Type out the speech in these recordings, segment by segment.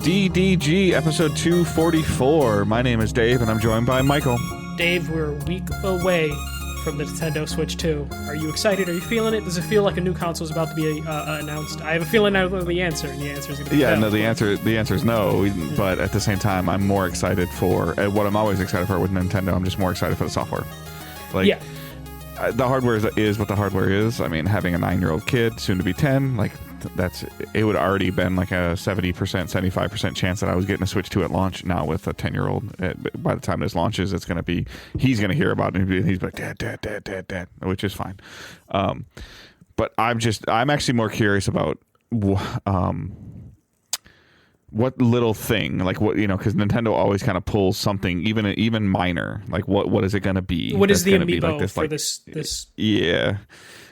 DDG episode 244. My name is Dave, and I'm joined by Michael. Dave, we're a week away from the Nintendo Switch 2. Are you excited? Are you feeling it? Does it feel like a new console is about to be announced? I have a feeling I know the answer, and the answer is going to be no. No, the answer is no. But at the same time, I'm more excited for what I'm always excited for with Nintendo. I'm just more excited for the software. The hardware is what the hardware is. I mean, having a 9-year-old kid, soon to be 10, it would already been like a 70%, 75% chance that I was getting a Switch 2 at launch. Now with a 10-year-old, by the time this launches, he's going to hear about it and he's like, Dad, which is fine. But I'm actually more curious about what little thing, because Nintendo always kind of pulls something, even minor. Like what is it going to be? What is the amiibo for this? Yeah.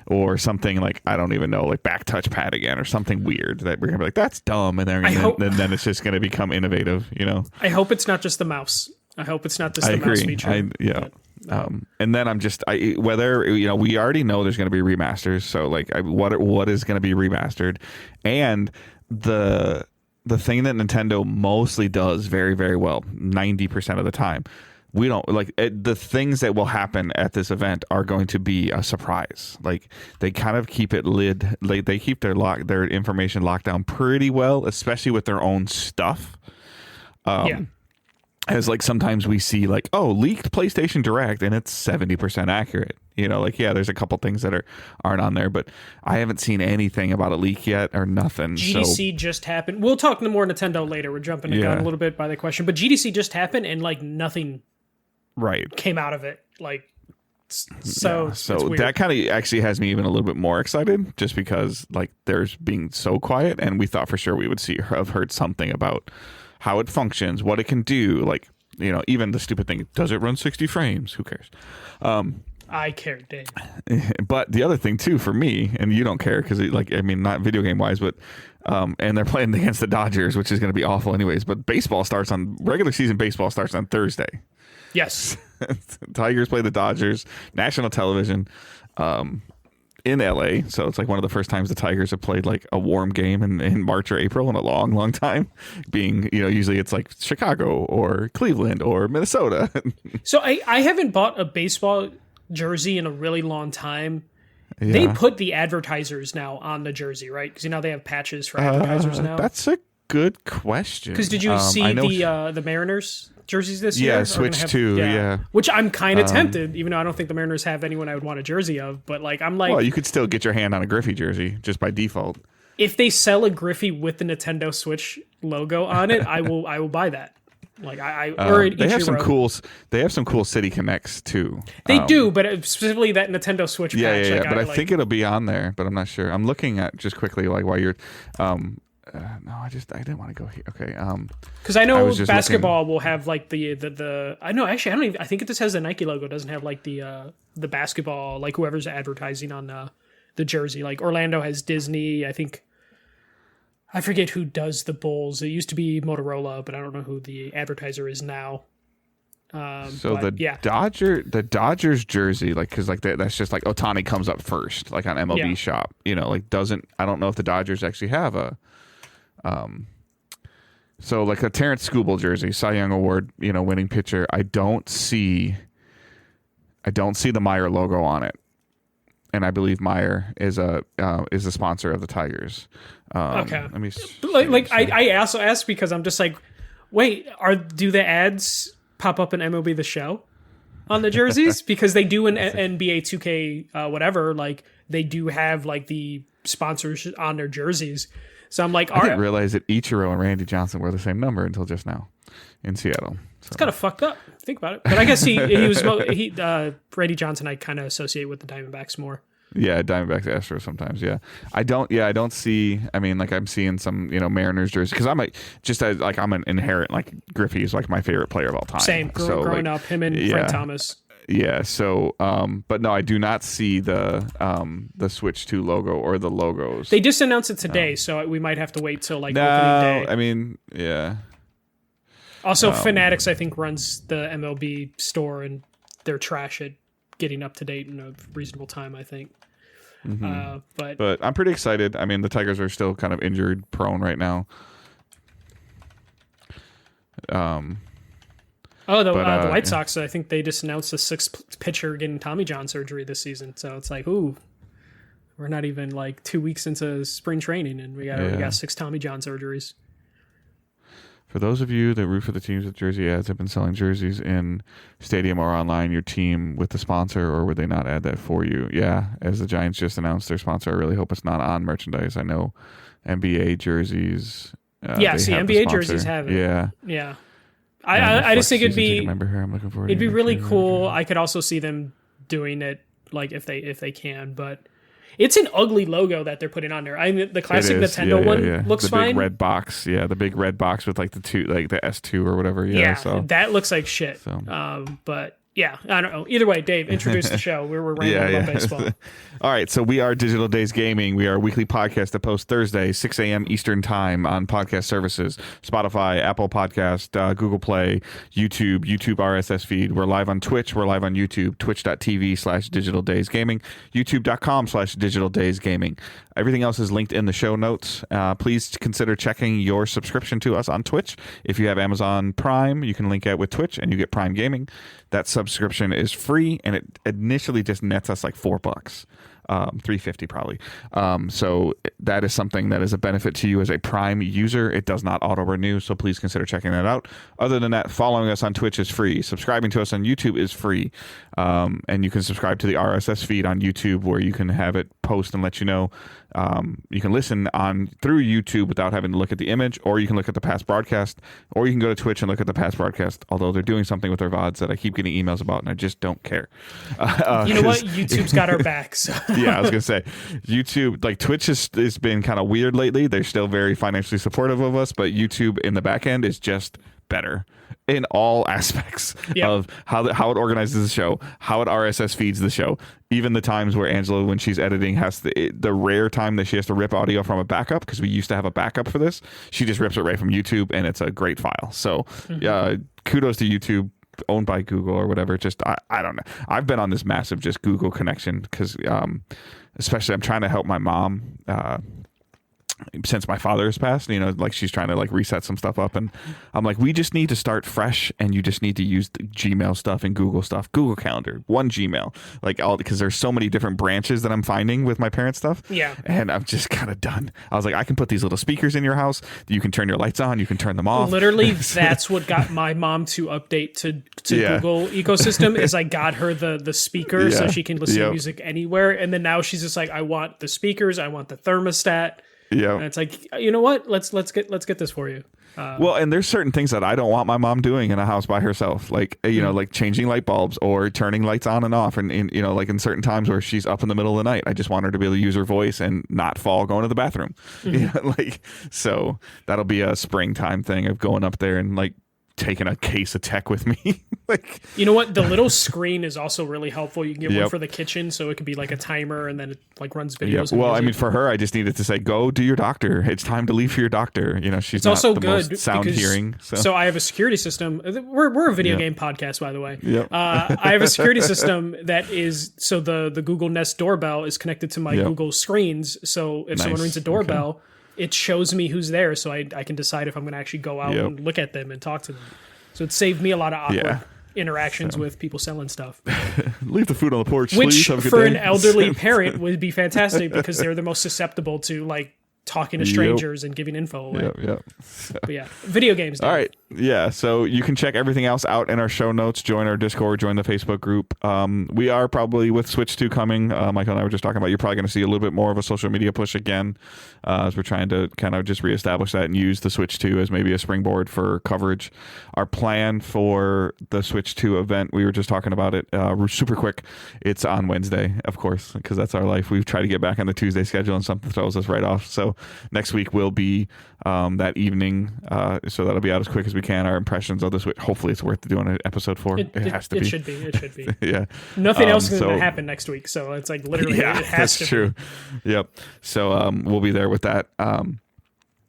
Or something like, I don't even know, like back touchpad again, or something weird that we're gonna be like, that's dumb, and then it's just gonna become innovative, I hope it's not just the mouse. I hope it's not just the mouse feature. And then whether we already know there's gonna be remasters, so what is gonna be remastered, and the thing that Nintendo mostly does very, very well, 90% of the time. We don't the things that will happen at this event are going to be a surprise. Like they kind of keep it they keep their information locked down pretty well, especially with their own stuff. As sometimes we see leaked PlayStation Direct and it's 70% accurate. There's a couple things that aren't on there, but I haven't seen anything about a leak yet or nothing. GDC just happened. We'll talk more Nintendo later. We're jumping the gun a little bit by the question, but GDC just happened and nothing came out of it. So that kind of actually has me even a little bit more excited, just because there's being so quiet, and we thought for sure we would have heard something about how it functions, what it can do, even the stupid thing, does it run 60 frames? Who cares? I care, Dave. But the other thing too for me, and you don't care because not video game wise, but and they're playing against the Dodgers, which is going to be awful anyways, but regular season baseball starts on Thursday. Yes. Tigers play the Dodgers, national television, in LA. So it's one of the first times the Tigers have played a warm game in March or April in a long, long time. Being, usually it's Chicago or Cleveland or Minnesota. So I haven't bought a baseball jersey in a really long time. Yeah. They put the advertisers now on the jersey, right? Because they have patches for advertisers now. That's a good question. Because did you see the Mariners jerseys this year? Yeah, Switch 2, yeah. Which I'm kind of tempted, even though I don't think the Mariners have anyone I would want a jersey of. But well, you could still get your hand on a Griffey jersey just by default. If they sell a Griffey with the Nintendo Switch logo on it, I will buy that. They have some cool City Connects too. They do, but specifically that Nintendo Switch patch. Yeah. But I think it'll be on there, but I'm not sure. I'm looking at just quickly while you're. No, I didn't want to go here. Okay. Because I know basketball will have the. I know actually I don't even. I think it just has the Nike logo. It doesn't have the basketball whoever's advertising on the jersey. Orlando has Disney. I forget who does the Bulls. It used to be Motorola, but I don't know who the advertiser is now. The Dodgers jersey, because that's just Ohtani comes up first, on MLB Shop. I don't know if the Dodgers actually have a. So a Terrence Skubal jersey, Cy Young Award, winning pitcher. I don't see the Meyer logo on it, and I believe Meyer is a sponsor of the Tigers. Okay. Let me. I also asked because I'm just wait, do the ads pop up in MLB The Show on the jerseys? Because they do in NBA 2K whatever. They do have the sponsors on their jerseys. So I'm I didn't realize that Ichiro and Randy Johnson were the same number until just now in Seattle. So. It's kind of fucked up. Think about it. But I guess he was Randy Johnson. I kind of associate with the Diamondbacks more. Yeah, Diamondbacks, Astros sometimes. Yeah, I don't see. I mean, I'm seeing some Mariners jerseys because I'm an inherent Griffey is my favorite player of all time. Same. Growing up, him and Frank Thomas. Yeah, so but no, I do not see the Switch 2 logo or the logos. They just announced it today, so we might have to wait till opening day. I mean, yeah. Also, Fanatics I think runs the MLB store, and they're trash at getting up to date in a reasonable time, I think. Mm-hmm. But I'm pretty excited. I mean, the Tigers are still kind of injured prone right now. The White Sox, I think they just announced a sixth pitcher getting Tommy John surgery this season. So it's like, ooh, we're not even like 2 weeks into spring training, and we got 6 Tommy John surgeries. For those of you that root for the teams with jersey ads have been selling jerseys in stadium or online, your team with the sponsor, or would they not add that for you? Yeah, as the Giants just announced their sponsor, I really hope it's not on merchandise. I know NBA jerseys. NBA jerseys have it. Yeah. I just think it'd be. Remember her? I'm looking forward. It'd be really cool. I could also see them doing it, like if they can, but. It's an ugly logo that they're putting on there. I mean, the classic Nintendo one looks fine. The big red box, the big red box with like the S2 or whatever. So. That looks like shit. So. But yeah, I don't know. Either way, Dave, introduce the show. We're rambling about baseball. All right, so we are Digital Days Gaming. We are a weekly podcast that posts Thursday, 6 a.m. Eastern Time on podcast services, Spotify, Apple Podcast, Google Play, YouTube RSS feed. We're live on Twitch. We're live on YouTube, twitch.tv/Digital Days Gaming, youtube.com/Digital Days Gaming. Everything else is linked in the show notes. Please consider checking your subscription to us on Twitch. If you have Amazon Prime, you can link it with Twitch and you get Prime Gaming. That subscription is free, and it initially just nets us like $4. $3.50 probably. So that is something that is a benefit to you as a Prime user. It does not auto renew, so please consider checking that out. Other than that, following us on Twitch is free. Subscribing to us on YouTube is free, and you can subscribe to the RSS feed on YouTube, where you can have it post and let you know. You can listen on through YouTube without having to look at the image, or you can look at the past broadcast, or you can go to Twitch and look at the past broadcast. Although they're doing something with their VODs that I keep getting emails about, and I just don't care. You know what? YouTube's got our back. So. Yeah, I was gonna say YouTube, like Twitch has been kind of weird lately. They're still very financially supportive of us, but YouTube in the back end is just better in all aspects of how it organizes the show, how it RSS feeds the show. Even the times where Angela, when she's editing, has the rare time that she has to rip audio from a backup, because we used to have a backup for this, she just rips it right from YouTube, and it's a great file. So kudos to YouTube, owned by Google or whatever. Just I don't know. I've been on this massive just Google connection because especially I'm trying to help my mom since my father has passed, like she's trying to like reset some stuff up, and I'm like, we just need to start fresh, and you just need to use the Gmail stuff and Google stuff, Google Calendar, one Gmail, like all, because there's so many different branches that I'm finding with my parents' stuff. Yeah. And I'm just kind of done. I was like, I can put these little speakers in your house. You can turn your lights on. You can turn them off. Literally, that's what got my mom to update to Google ecosystem is I got her the speaker so she can listen to music anywhere. And then now she's just like, I want the speakers. I want the thermostat. Yeah, and it's like, you know what? Let's get this for you. Well, and there's certain things that I don't want my mom doing in a house by herself, like like changing light bulbs or turning lights on and off, and like in certain times where she's up in the middle of the night, I just want her to be able to use her voice and not fall going to the bathroom. So that'll be a springtime thing of going up there and like taking a case of tech with me. Like, you know what? The little screen is also really helpful. You can get one for the kitchen, so it could be like a timer, and then it like runs videos. Well, I mean, for her, I just needed to say, "Go do your doctor. It's time to leave for your doctor." She's it's not also the good most sound hearing. So I have a security system. We're a video game podcast, by the way. Yep. I have a security system that is so the Google Nest doorbell is connected to my Google screens. So if someone rings a doorbell, it shows me who's there, so I can decide if I'm going to actually go out and look at them and talk to them. So it saved me a lot of awkward interactions with people selling stuff. Leave the food on the porch, which please. For an elderly parent would be fantastic because they're the most susceptible to like talking to strangers and giving info away. But yeah, video games. All right. Yeah. So you can check everything else out in our show notes. Join our Discord. Join the Facebook group. We are probably with Switch 2 coming. Michael and I were just talking about. You're probably going to see a little bit more of a social media push again, as we're trying to kind of just reestablish that and use the Switch 2 as maybe a springboard for coverage. Our plan for the Switch 2 event, we were just talking about it super quick. It's on Wednesday, of course, because that's our life. We've tried to get back on the Tuesday schedule, and something throws us right off. So next week will be that evening, so that'll be out as quick as we can. Our impressions of this week. Hopefully, it's worth doing an episode for. It has to be. It should be. It should be. Yeah. Nothing else is going to happen next week, so it's like literally it has to. That's true. Yep. So we'll be there with that.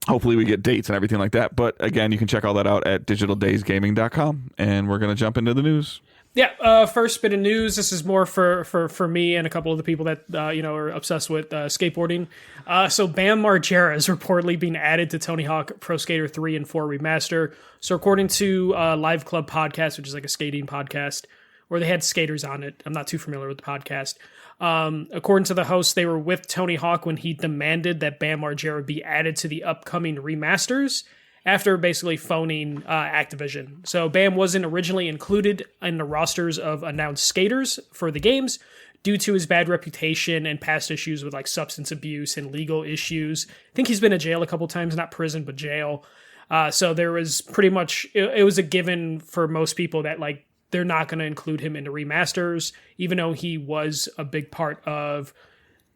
Hopefully, we get dates and everything like that. But again, you can check all that out at digitaldaysgaming.com, and we're going to jump into the news. Yeah, first bit of news. This is more for me and a couple of the people that are obsessed with skateboarding. So Bam Margera is reportedly being added to Tony Hawk Pro Skater 3 and 4 Remaster. So according to Live Club Podcast, which is like a skating podcast, where they had skaters on it. I'm not too familiar with the podcast. According to the host, they were with Tony Hawk when he demanded that Bam Margera be added to the upcoming remasters, after basically phoning Activision. So Bam wasn't originally included in the rosters of announced skaters for the games due to his bad reputation and past issues with like substance abuse and legal issues. I think he's been to jail a couple times, not prison, but jail. So there was pretty much, it was a given for most people that like they're not going to include him in the remasters, even though he was a big part of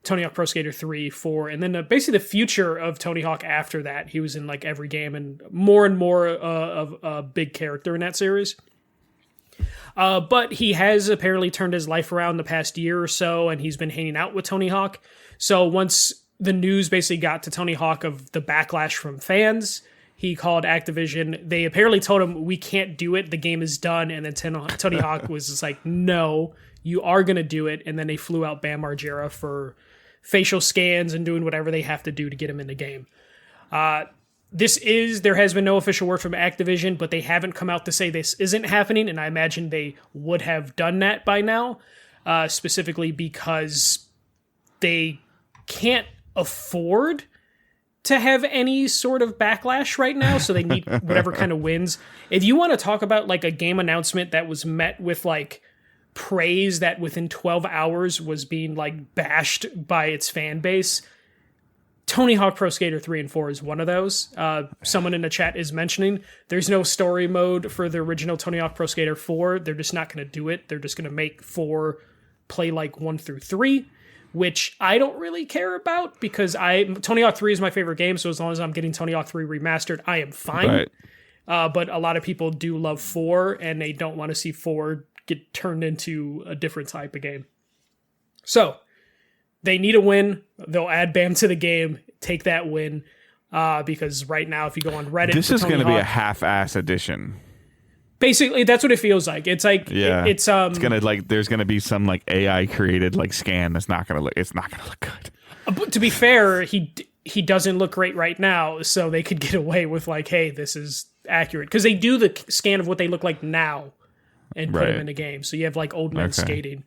Tony Hawk Pro Skater 3, 4, and then basically the future of Tony Hawk after that. He was in like every game and more of a big character in that series. But he has apparently turned his life around the past year or so, and he's been hanging out with Tony Hawk. So once the news basically got to Tony Hawk of the backlash from fans, he called Activision. They apparently told him, we can't do it. The game is done. And then Tony Hawk was just like, no, you are going to do it. And then they flew out Bam Margera for facial scans and doing whatever they have to do to get him in the game. There has been no official word from Activision, but they haven't come out to say this isn't happening, and I imagine they would have done that by now, specifically because they can't afford to have any sort of backlash right now, so they need whatever kind of wins. If you want to talk about like a game announcement that was met with like praise that within 12 hours was being like bashed by its fan base, Tony Hawk Pro Skater 3 and 4 is one of those. Someone in the chat is mentioning there's no story mode for the original Tony Hawk Pro Skater 4. They're just not going to do it. They're just going to make 4 play like 1 through 3, which I don't really care about because Tony Hawk 3 is my favorite game, so as long as I'm getting Tony Hawk 3 remastered, I am fine. Right. But a lot of people do love 4, and they don't want to see 4 get turned into a different type of game. So they need a win. They'll add Bam to the game, take that win, because right now if you go on Reddit, this is going to be a half-ass edition. Basically, that's what it feels like. It's like it's gonna like there's gonna be some like AI created like scan that's not gonna look. It's not gonna look good. But to be fair, he doesn't look great right now, so they could get away with like, hey, this is accurate because they do the scan of what they look like now and put them in the game. So you have like old men skating.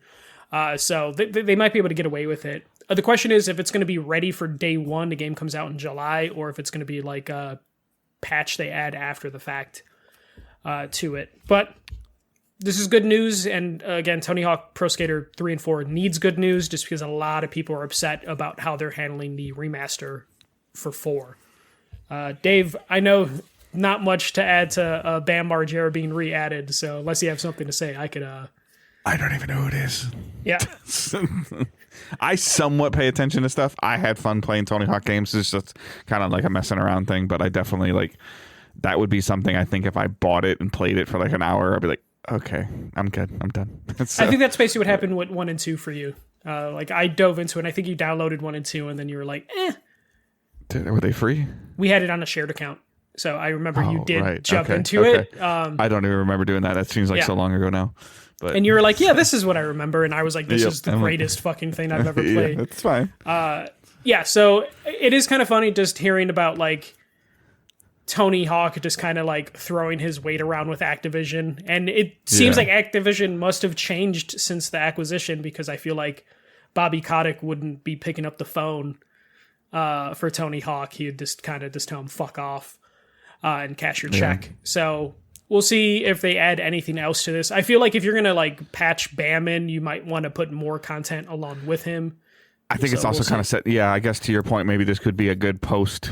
So they might be able to get away with it. The question is if it's going to be ready for day one, the game comes out in July, or if it's going to be like a patch they add after the fact to it. But this is good news. And again, Tony Hawk Pro Skater 3 and 4 needs good news just because a lot of people are upset about how they're handling the remaster for 4. Dave, I know not much to add to Bam Margera being re-added, so unless you have something to say, I could... I don't even know who it is. Yeah. I somewhat pay attention to stuff. I had fun playing Tony Hawk games. It's just kind of like a messing around thing, but I definitely like... That would be something I think if I bought it and played it for like an hour, I'd be like, okay, I'm good. I'm done. So, I think that's basically what happened with 1 and 2 for you. Like I dove into it, and I think you downloaded 1 and 2, and then you were like, eh. Were they free? We had it on a shared account. So I remember you did jump into it. I don't even remember doing that. That seems like so long ago now. But and you were like, yeah, this is what I remember. And I was like, this is the greatest fucking thing I've ever played. Yeah, it's fine. So it is kind of funny just hearing about like Tony Hawk just kind of like throwing his weight around with Activision. And it seems like Activision must have changed since the acquisition because I feel like Bobby Kotick wouldn't be picking up the phone for Tony Hawk. He would just kind of just tell him fuck off and cash your check. So we'll see if they add anything else to this. I feel like if you're going to like patch Bam in, you might want to put more content along with him. I think it's also kind of set. Yeah, I guess to your point, maybe this could be a good post,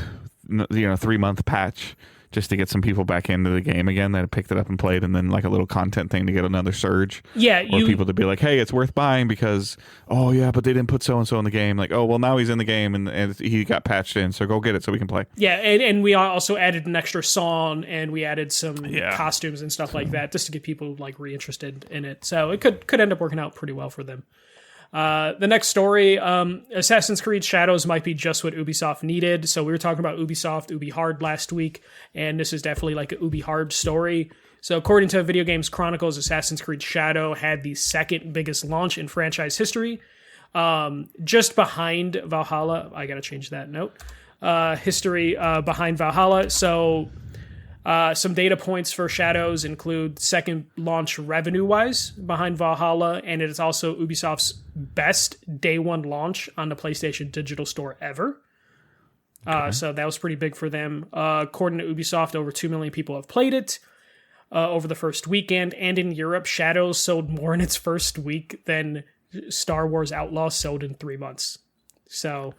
3-month patch just to get some people back into the game again that picked it up and played, and then like a little content thing to get another surge. Yeah, or people to be like, hey, it's worth buying because, oh yeah, but they didn't put so and so in the game. Like, oh well, now he's in the game and he got patched in, so go get it so we can play. Yeah, and we also added an extra song and we added some costumes and stuff like that just to get people like reinterested in it. So it could end up working out pretty well for them. The next story, Assassin's Creed Shadows might be just what Ubisoft needed. So we were talking about Ubisoft, Ubi Hard last week, and this is definitely like an Ubi Hard story. So according to Video Games Chronicles, Assassin's Creed Shadow had the second biggest launch in franchise history, just behind Valhalla. I got to change that note. History behind Valhalla. So some data points for Shadows include second launch revenue-wise behind Valhalla, and it is also Ubisoft's best day one launch on the PlayStation Digital Store ever. So that was pretty big for them. According to Ubisoft, over 2 million people have played it over the first weekend, and in Europe, Shadows sold more in its first week than Star Wars Outlaws sold in 3 months. So,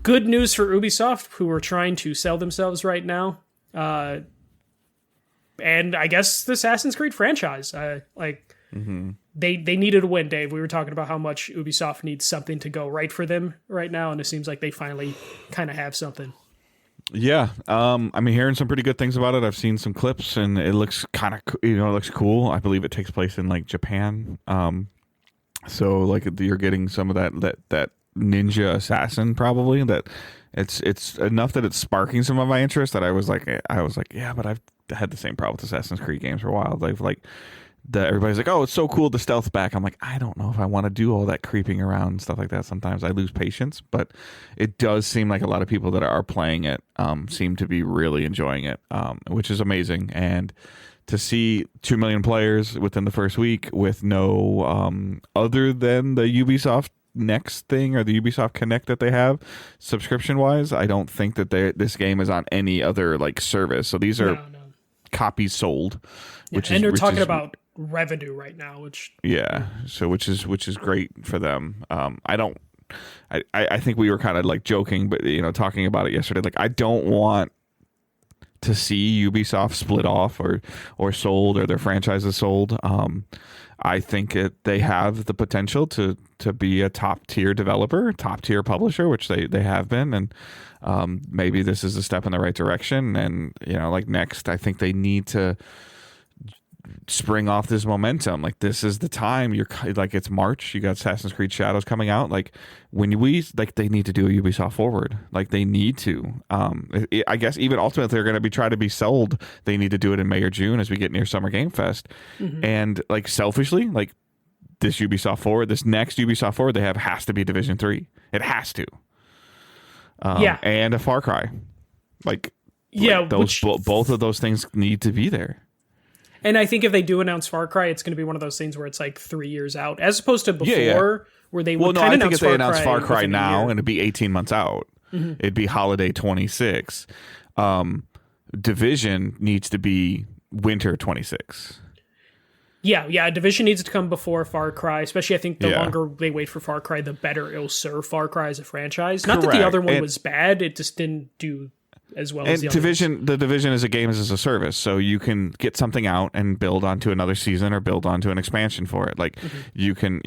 good news for Ubisoft, who are trying to sell themselves right now. And I guess the Assassin's Creed franchise. They needed a win, Dave. We were talking about how much Ubisoft needs something to go right for them right now, and it seems like they finally kind of have something. Yeah, I'm hearing some pretty good things about it. I've seen some clips, and it looks kind of, it looks cool. I believe it takes place in like Japan. So like you're getting some of that ninja assassin probably. That it's enough that it's sparking some of my interest. That I was like, yeah, but I've had the same problem with Assassin's Creed games for a while. Everybody's like, oh, it's so cool, the stealth back. I'm like, I don't know if I want to do all that creeping around and stuff like that. Sometimes I lose patience, but it does seem like a lot of people that are playing it seem to be really enjoying it, which is amazing. And to see 2 million players within the first week with no other than the Ubisoft Next thing or the Ubisoft Connect that they have subscription wise, I don't think that this game is on any other like service. So these are copies sold, and they're talking about revenue right now, which which is great for them. I think we were kind of like joking, but talking about it yesterday, like I don't want to see Ubisoft split off or sold or their franchises sold. I think they have the potential to be a top tier developer, top tier publisher, which they have been, and maybe this is a step in the right direction. And like Next, I think they need to spring off this momentum. Like this is the time. You're like, it's March, you got Assassin's Creed Shadows coming out. Like they need to do a Ubisoft Forward. Like they need to. I guess even ultimately they're going to try to be sold. They need to do it in May or June as we get near Summer Game Fest. And like selfishly, like this Ubisoft Forward, this next Ubisoft Forward they have has to be Division 3. It has to. And a Far Cry. Both of those things need to be there. And I think if they do announce Far Cry, it's going to be one of those things where it's like 3 years out, as opposed to before, where they would kind of announce Far Cry. Well, no, I think if they announce Far Cry now, and it'd be 18 months out, it'd be holiday 26. Division needs to be winter 26. Yeah, Division needs to come before Far Cry, especially I think the longer they wait for Far Cry, the better it'll serve Far Cry as a franchise. Not that the other one was bad, it just didn't do as well as the Division. The Division is a game as a service, so you can get something out and build onto another season or build onto an expansion for it. Like you can,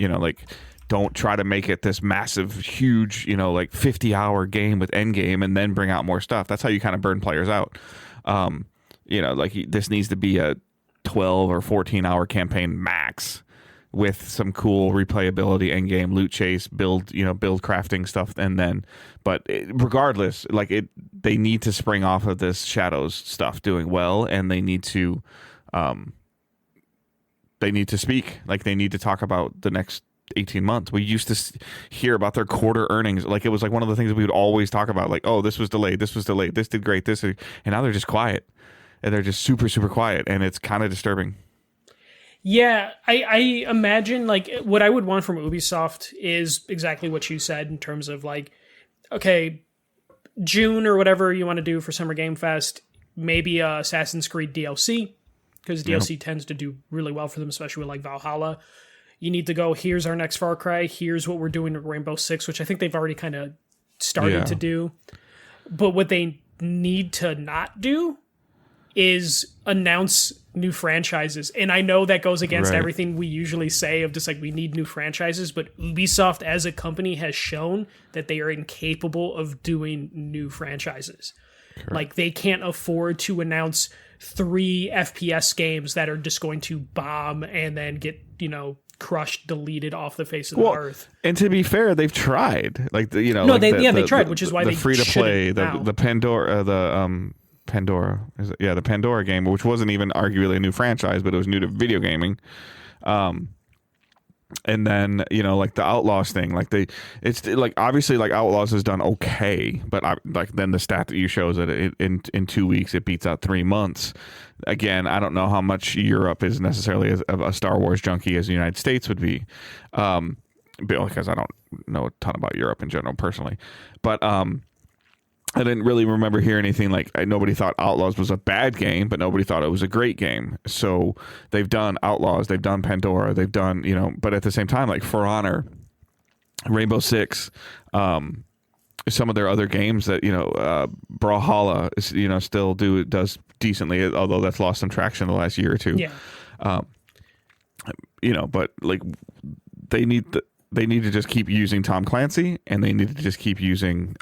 don't try to make it this massive, huge, 50-hour game with endgame and then bring out more stuff. That's how you kind of burn players out. This needs to be a 12 or 14-hour campaign max with some cool replayability, end game loot chase, build crafting stuff, and then. But regardless, they need to spring off of this Shadows stuff doing well, and they need to speak. Like they need to talk about the next 18 months. We used to hear about their quarter earnings. Like it was like one of the things that we would always talk about. Like, oh, this was delayed, this did great, and now they're just quiet, and they're just super super quiet, and it's kind of disturbing. Yeah, I imagine like what I would want from Ubisoft is exactly what you said in terms of like, okay, June or whatever you want to do for Summer Game Fest, maybe Assassin's Creed DLC, because DLC tends to do really well for them, especially with like Valhalla. You need to go, here's our next Far Cry, here's what we're doing with Rainbow Six, which I think they've already kind of started to do. But what they need to not do is announce new franchises. And I know that goes against everything we usually say of just like we need new franchises, but Ubisoft as a company has shown that they are incapable of doing new franchises. Correct. Like they can't afford to announce 3 FPS games that are just going to bomb and then get, crushed, deleted off the face of the earth. And to be fair, they've tried. Like they tried, which is why the they free to play, the Pandora, Pandora. The Pandora game, which wasn't even arguably a new franchise, but it was new to video gaming. And then, you know, like the Outlaws thing, like it's like obviously like Outlaws has done okay, but like then the stat that you show is that in 2 weeks it beats out 3 months. Again, I don't know how much Europe is necessarily as a Star Wars junkie as the United States would be, because I don't know a ton about Europe in general personally, but I didn't really remember hearing anything like nobody thought Outlaws was a bad game, but nobody thought it was a great game. So they've done Outlaws, they've done Pandora, they've done, you know, but at the same time, like For Honor, Rainbow Six, some of their other games that, you know, Brawlhalla is, you know, still does decently, although that's lost some traction in the last year or two. Yeah. You know, but like they need to just keep using Tom Clancy, and they need to just keep using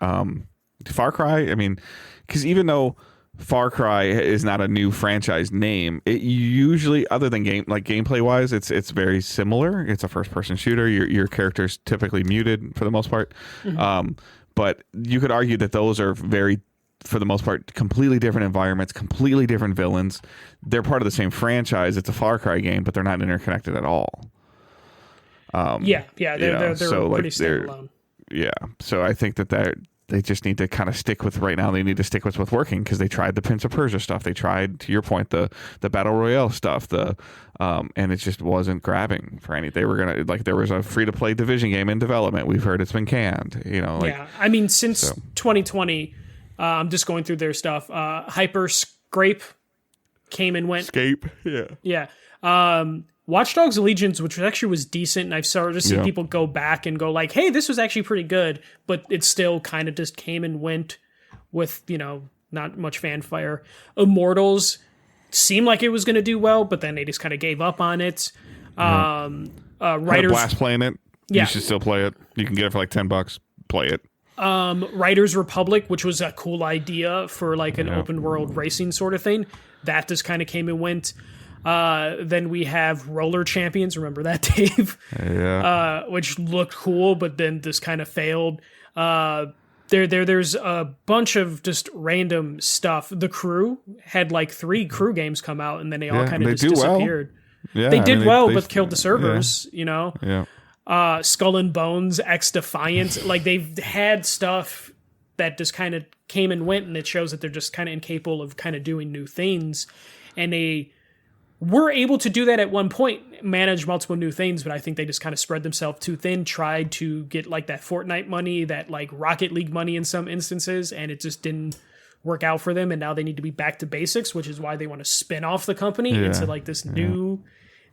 Far Cry. I mean, because even though Far Cry is not a new franchise name, it usually, other than gameplay wise, it's very similar. It's a first person shooter. Your character's typically muted for the most part. Mm-hmm. But you could argue that those are very, for the most part, completely different environments, completely different villains. They're part of the same franchise. It's a Far Cry game, but they're not interconnected at all. They're pretty standalone. Yeah, so I think that they just need to kind of stick with, right now, they need to stick with what's working, because they tried the Prince of Persia stuff. They tried, to your point, the Battle Royale stuff, and it just wasn't grabbing for any. They were going to, like, there was a free-to-play Division game in development. We've heard it's been canned, you know. Like, yeah, I mean, since 2020, I'm just going through their stuff. Hyper Scrape came and went. Escape, yeah. Yeah. Watch Dogs Allegiance, which actually was decent, and I've started to see people go back and go like, hey, this was actually pretty good, but it still kind of just came and went with, you know, not much fanfare. Immortals seemed like it was going to do well, but then they just kind of gave up on it. Writers, blast playing it. Yeah. You should still play it. You can get it for like $10. Play it. Riders Republic, which was a cool idea for like an open world racing sort of thing. That just kind of came and went. Then we have Roller Champions. Remember that, Dave? Yeah. Which looked cool, but then this kind of failed. There's a bunch of just random stuff. The Crew had like 3 Crew games come out, and then they all kind of just disappeared. Well. Yeah, they did but killed the servers. You know. Yeah. Skull and Bones, X Defiant. Like they've had stuff that just kind of came and went, and it shows that they're just kind of incapable of kind of doing new things, and they were able to do that at one point, manage multiple new things, but I think they just kind of spread themselves too thin, tried to get like that Fortnite money, that like Rocket League money in some instances, and it just didn't work out for them, and now they need to be back to basics, which is why they want to spin off the company into like this new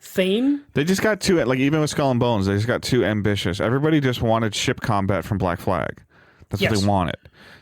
thing. They just got too, like, even with Skull and Bones, they just got too ambitious. Everybody just wanted ship combat from Black Flag. That's what they wanted.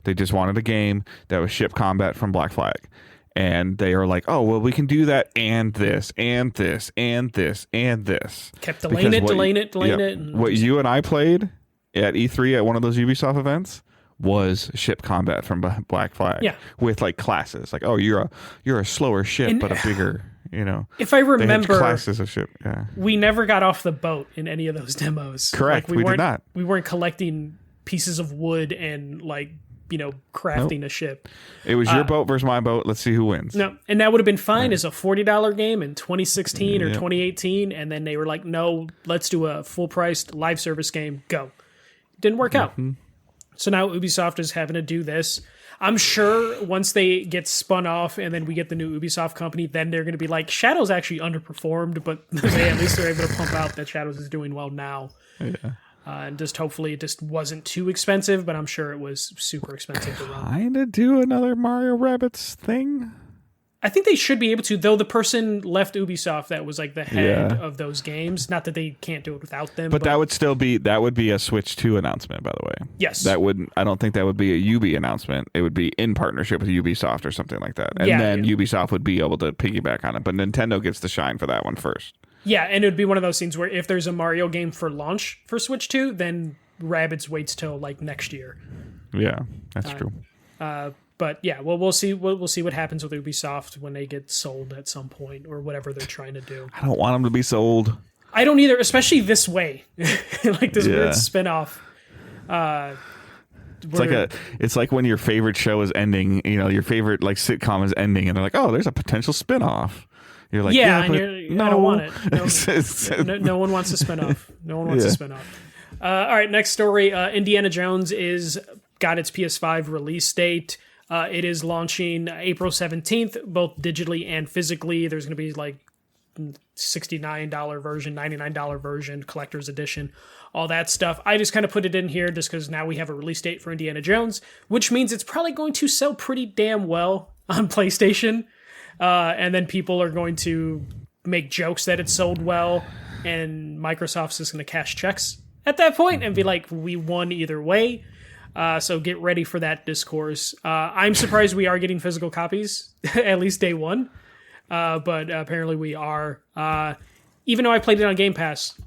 They just wanted a game that was ship combat from Black Flag. And they are like, oh, well, we can do that and this, and this, and this, and this. Kept delaying it. And what you and I played at E3 at one of those Ubisoft events was ship combat from Black Flag. Yeah. With like classes. Like, oh, you're a slower ship, but a bigger, you know. If I remember, classes of ship. Yeah. We never got off the boat in any of those demos. Correct. Like, we did not. We weren't collecting pieces of wood and like, you know, crafting a ship. It was your boat versus my boat. Let's see who wins. No, and that would have been fine as a $40 game in 2016 or 2018. And then they were like, no, let's do a full-priced live service game. Go. Didn't work out. So now Ubisoft is having to do this. I'm sure once they get spun off and then we get the new Ubisoft company, then they're going to be like, Shadows actually underperformed, but at least they're able to pump out that Shadows is doing well now. Yeah. And just hopefully it just wasn't too expensive, but I'm sure it was super expensive to run. Kind of do another Mario Rabbids thing. I think they should be able to, though the person left Ubisoft that was like the head of those games. Not that they can't do it without them. But that would be a Switch 2 announcement, by the way. Yes. I don't think that would be a Ubi announcement. It would be in partnership with Ubisoft or something like that. And then Ubisoft would be able to piggyback on it. But Nintendo gets the shine for that one first. Yeah, and it would be one of those things where if there's a Mario game for launch for Switch 2, then Rabbids waits till like next year. Yeah, that's true. But yeah, well, we'll see. We'll see what happens with Ubisoft when they get sold at some point or whatever they're trying to do. I don't want them to be sold. I don't either, especially this way, like this weird spinoff. It's like when your favorite show is ending, your favorite like sitcom is ending, and they're like, oh, there's a potential spinoff. You're like, and no. I don't want it. No one wants to spin off. No one wants to spin off. All right, next story. Indiana Jones got its PS5 release date. It is launching April 17th, both digitally and physically. There's going to be like $69 version, $99 version, collector's edition, all that stuff. I just kind of put it in here just because now we have a release date for Indiana Jones, which means it's probably going to sell pretty damn well on PlayStation. And then people are going to make jokes that it sold well, and Microsoft's just going to cash checks at that point and be like, we won either way. So get ready for that discourse. I'm surprised we are getting physical copies, at least day one. But apparently we are. Even though I played it on Game Pass,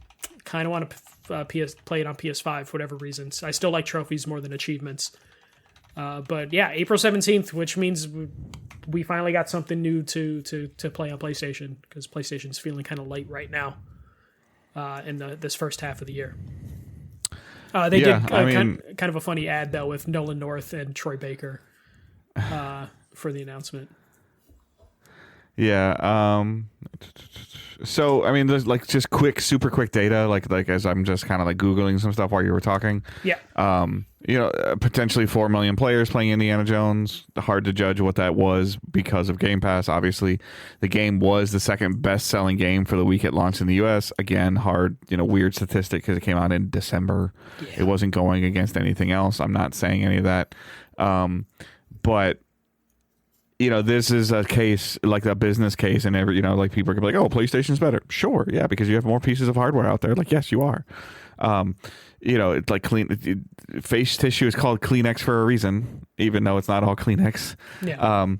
kind of want to play it on PS5 for whatever reasons. I still like trophies more than achievements. But yeah, April 17th, which means we finally got something new to play on PlayStation, because PlayStation's feeling kind of late right now in this first half of the year. They did kind of a funny ad, though, with Nolan North and Troy Baker for the announcement. Yeah. So, I mean, there's like just super quick data, like as I'm just kind of like Googling some stuff while you were talking. Yeah. Potentially 4 million players playing Indiana Jones. Hard to judge what that was because of Game Pass. Obviously, the game was the second best-selling game for the week it launched in the U.S. Again, weird statistic because it came out in December. Yeah. It wasn't going against anything else. I'm not saying any of that. But this is a case, like a business case, and like people are gonna be like, oh, PlayStation's better. Sure, yeah, because you have more pieces of hardware out there. Like, yes, you are. It's like face tissue is called Kleenex for a reason, even though it's not all Kleenex. Yeah.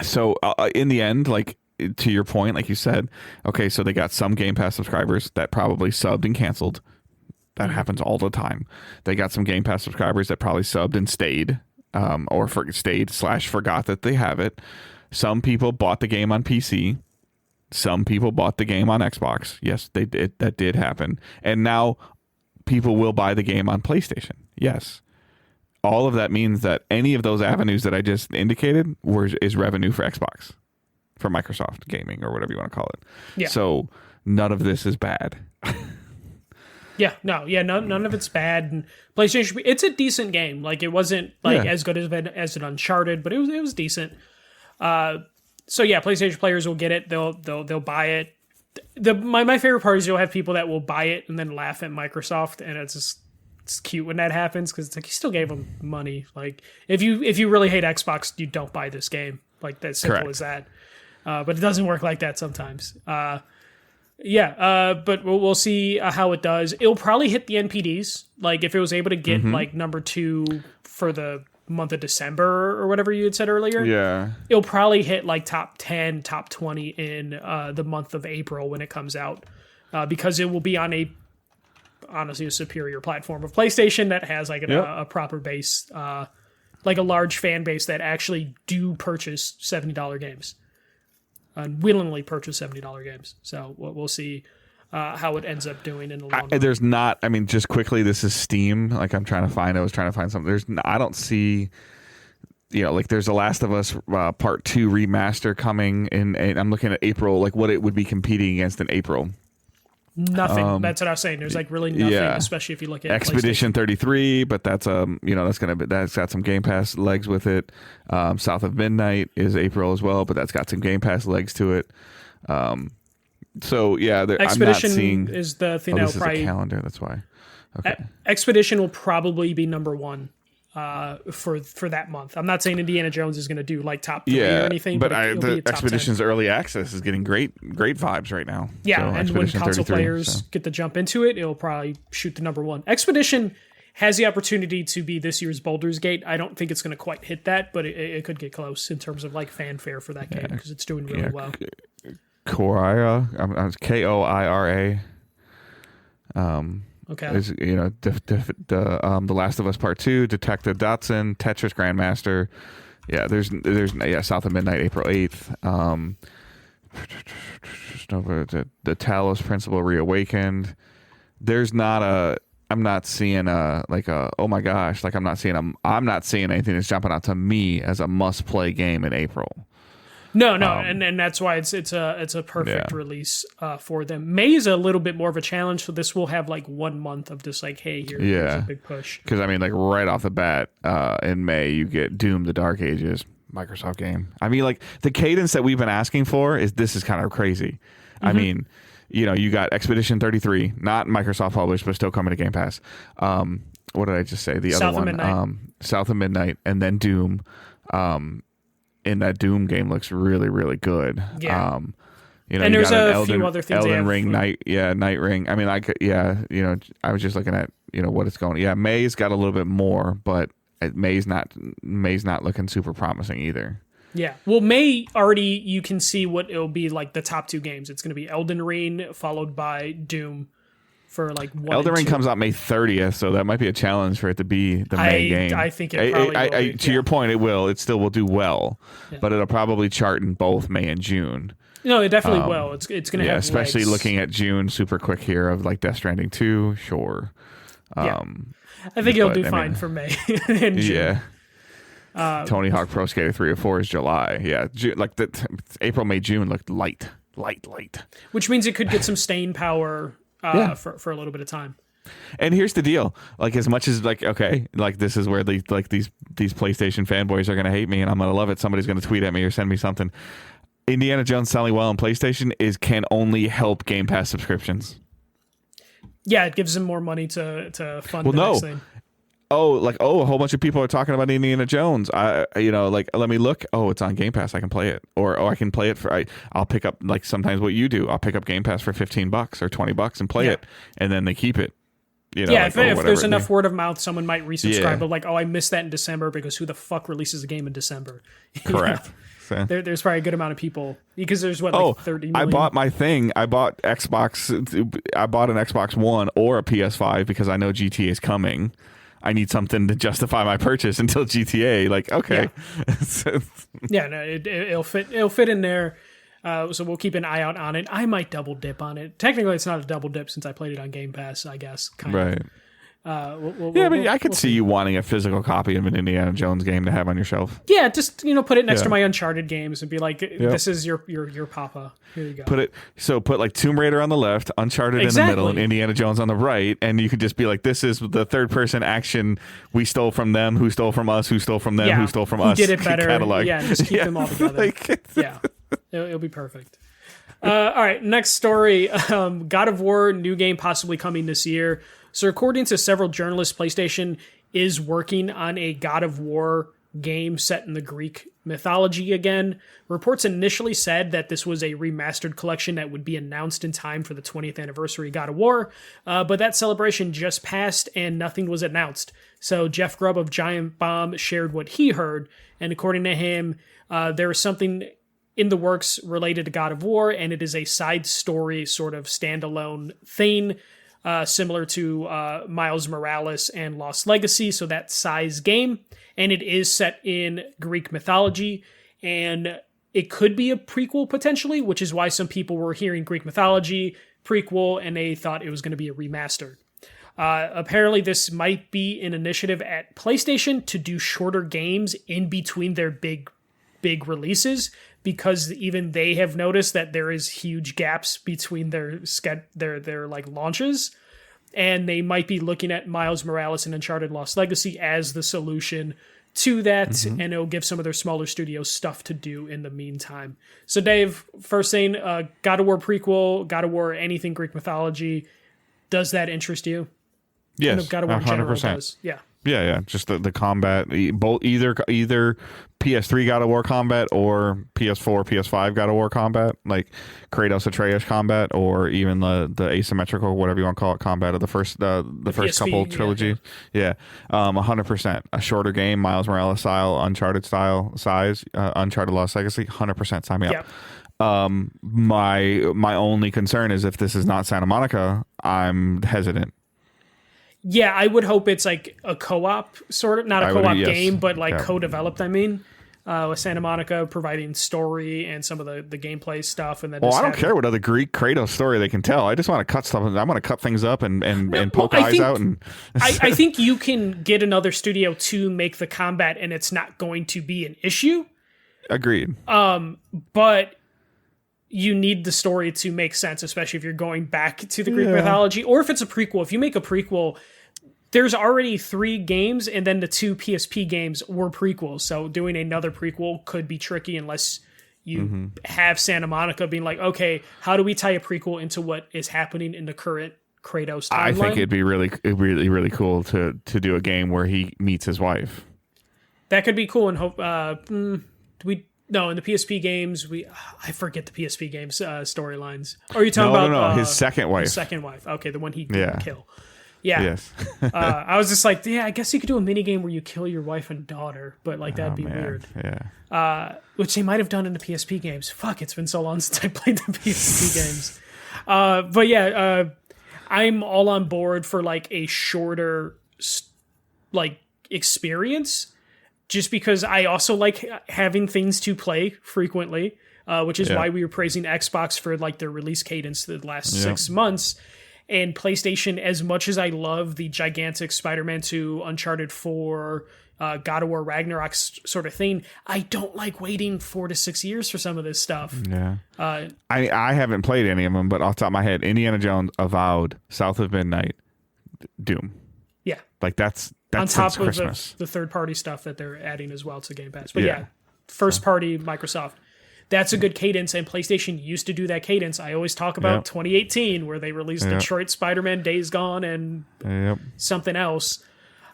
So in the end, like, to your point, like you said, okay, so they got some Game Pass subscribers that probably subbed and canceled. That happens all the time. They got some Game Pass subscribers that probably subbed and stayed. Or forgot that they have it. Some people bought the game on PC. Some people bought the game on Xbox. Yes, they did. That did happen. And now people will buy the game on PlayStation. Yes. All of that means that any of those avenues that I just indicated is revenue for Xbox, for Microsoft Gaming, or whatever you want to call it. Yeah. So none of this is bad. None of it's bad. And PlayStation, it's a decent game. Like, it wasn't as good as an Uncharted, but it was decent. So yeah, PlayStation players will get it. They'll buy it. My favorite part is you'll have people that will buy it and then laugh at Microsoft, and it's cute when that happens, because it's like, you still gave them money. Like, if you really hate Xbox, you don't buy this game. Like, that's simple as that. But it doesn't work like that sometimes. But we'll see how it does. It'll probably hit the NPDs. Like, if it was able to get like number 2 for the month of December or whatever you had said earlier, it'll probably hit like top 10, top 20 in the month of April when it comes out, because it will be on honestly a superior platform of PlayStation that has like a proper base, like a large fan base that actually do purchase $70 games. Willingly purchase $70 games. So we'll see how it ends up doing in the long run. There's not, I mean, just quickly, this is Steam. Like, I was trying to find something. I don't see, like, there's The Last of Us Part 2 remaster coming in, and I'm looking at April, like what it would be competing against in April. Nothing. That's what I was saying. There's like really nothing, especially if you look at Expedition 33, but that's that's got some Game Pass legs with it. South of Midnight is April as well, but that's got some Game Pass legs to it. So yeah, Expedition I'm not seeing, is the thing that will probably a calendar. That's why. Okay. Expedition will probably be number 1 for that month. I'm not saying Indiana Jones is going to do like top 3 or anything, but the Expedition's 10. Early access is getting great vibes right now. Yeah, so and when console players get to jump into it, it'll probably shoot the number 1. Expedition has the opportunity to be this year's Baldur's Gate. I don't think it's going to quite hit that, but it could get close in terms of like fanfare for that game, because it's doing really well. Koira, Koira. Okay. Is the Last of Us Part 2, Detective Dotson, Tetris Grandmaster. Yeah, there's South of Midnight, April 8th. The Talos Principle Reawakened. There's not I'm not seeing oh my gosh, like I'm not seeing anything that's jumping out to me as a must play game in April. No, and that's why it's a perfect release for them. May is a little bit more of a challenge, so this will have like 1 month of just like, hey, here's a big push. Because I mean, like right off the bat, in May you get Doom: The Dark Ages, Microsoft game. I mean, like the cadence that we've been asking for is kind of crazy. Mm-hmm. I mean, you got Expedition 33, not Microsoft published, but still coming to Game Pass. What did I just say? The South other of one, Midnight. South of Midnight, and then Doom. And that Doom game looks really, really good. Yeah. And you there's got few other things. Elden Ring, Night Ring. I mean, I was just looking at what it's going. Yeah, May's got a little bit more, but May's not looking super promising either. Yeah. Well, May already, you can see what it'll be like the top 2 games. It's going to be Elden Ring followed by Doom. For like 1 Elden Ring 2. comes out May 30th, so that might be a challenge for it to be the May game. I think it probably will be, to your point, it will. It still will do well, but it'll probably chart in both May and June. No, it definitely will. It's going to have especially legs. looking at June super quick here of like Death Stranding 2, sure. I think it'll do fine for May and June. Yeah. Tony Hawk Pro Skater 3 or 4 is July. Yeah, April, May, June looked light. Which means it could get some staying power for a little bit of time. And here's the deal: like, as much as like, okay, like this is where these PlayStation fanboys are going to hate me, and I'm going to love it. Somebody's going to tweet at me or send me something. Indiana Jones selling well on PlayStation can only help Game Pass subscriptions. Yeah, it gives them more money to fund the next thing. A whole bunch of people are talking about Indiana Jones. Let me look. Oh, it's on Game Pass. I can play it, or I can play it I'll pick up, like sometimes what you do. I'll pick up Game Pass for $15 or $20 and play it, and then they keep it. If there's enough word of mouth, someone might resubscribe. But like, I missed that in December because who the fuck releases a game in December? Correct. So. There's probably a good amount of people because there's 30 million. I bought my thing. I bought Xbox. I bought an Xbox One or a PS5 because I know GTA is coming. I need something to justify my purchase until GTA. Like, okay. It'll fit. It'll fit in there. So we'll keep an eye out on it. I might double dip on it. Technically, it's not a double dip since I played it on Game Pass, I guess. Right. I could see you wanting a physical copy of an Indiana Jones game to have on your shelf. Yeah, just put it next to my Uncharted games and be like, this is your papa. Here you go. Put like Tomb Raider on the left, Uncharted in the middle, and Indiana Jones on the right, and you could just be like, this is the third person action. We stole from them, who stole from us, who stole from them, who stole from us. Who did it better? Catalog. Yeah, just keep them all together. It'll be perfect. All right, next story. God of War, new game possibly coming this year. So according to several journalists, PlayStation is working on a God of War game set in the Greek mythology again. Reports initially said that this was a remastered collection that would be announced in time for the 20th anniversary of God of War, but that celebration just passed and nothing was announced. So Jeff Grubb of Giant Bomb shared what he heard, and according to him, there is something in the works related to God of War, and it is a side story sort of standalone thing, similar to Miles Morales and Lost Legacy, so that size game. And it is set in Greek mythology, and it could be a prequel potentially, which is why some people were hearing Greek mythology, prequel, and they thought it was going to be a remaster. Apparently, this might be an initiative at PlayStation to do shorter games in between their big releases, because even they have noticed that there is huge gaps between their like launches, and they might be looking at Miles Morales and Uncharted Lost Legacy as the solution to that, and it'll give some of their smaller studios stuff to do in the meantime. So Dave, first thing, God of War prequel, God of War anything Greek mythology, does that interest you? Yes, God of War 100%. Does. Yeah. Just the combat, both either PS3 God of War combat or PS4, PS5 God of War combat, like Kratos Atreus combat, or even the asymmetrical, whatever you want to call it, combat of the first PSP, couple trilogy. 100%. A shorter game, Miles Morales style, Uncharted style size, Uncharted Lost Legacy, 100%. Sign me up. My only concern is if this is not Santa Monica, I'm hesitant. Yeah, I would hope it's like a co-op sort of, not a co-op game, but like co-developed, I mean. with Santa Monica providing story and some of the gameplay stuff. And then I don't care what other Greek Kratos story they can tell. I just want to cut stuff. I want to cut things up and poke eyes out. And I think you can get another studio to make the combat, and it's not going to be an issue. Agreed. But you need the story to make sense, especially if you're going back to the Greek mythology, or if it's a prequel. If you make a prequel, there's already 3 games, and then the 2 PSP games were prequels. So doing another prequel could be tricky unless you have Santa Monica being like, okay, how do we tie a prequel into what is happening in the current Kratos timeline? I think it'd be really cool to do a game where he meets his wife. That could be cool. And hope in the PSP games, I forget the PSP games storylines. Or are you talking about no, his second wife? His second wife. Okay, the one he didn't kill. Yeah. Yes. I was just like, I guess you could do a mini game where you kill your wife and daughter, but like that'd be weird. Yeah. Which they might have done in the PSP games. Fuck, it's been so long since I played the PSP games. But yeah, I'm all on board for like a shorter like experience, just because I also like having things to play frequently, which is why we were praising Xbox for like their release cadence the last 6 months. And PlayStation, as much as I love the gigantic Spider-Man 2, Uncharted 4, God of War Ragnarok sort of thing, I don't like waiting 4 to 6 years for some of this stuff. Yeah. I haven't played any of them, but off the top of my head, Indiana Jones, Avowed, South of Midnight, Doom. Yeah. Like that's on top of Christmas. the third-party stuff that they're adding as well to Game Pass. But first-party Microsoft. That's a good cadence, and PlayStation used to do that cadence. I always talk about 2018, where they released Detroit Spider-Man, Days Gone, and something else.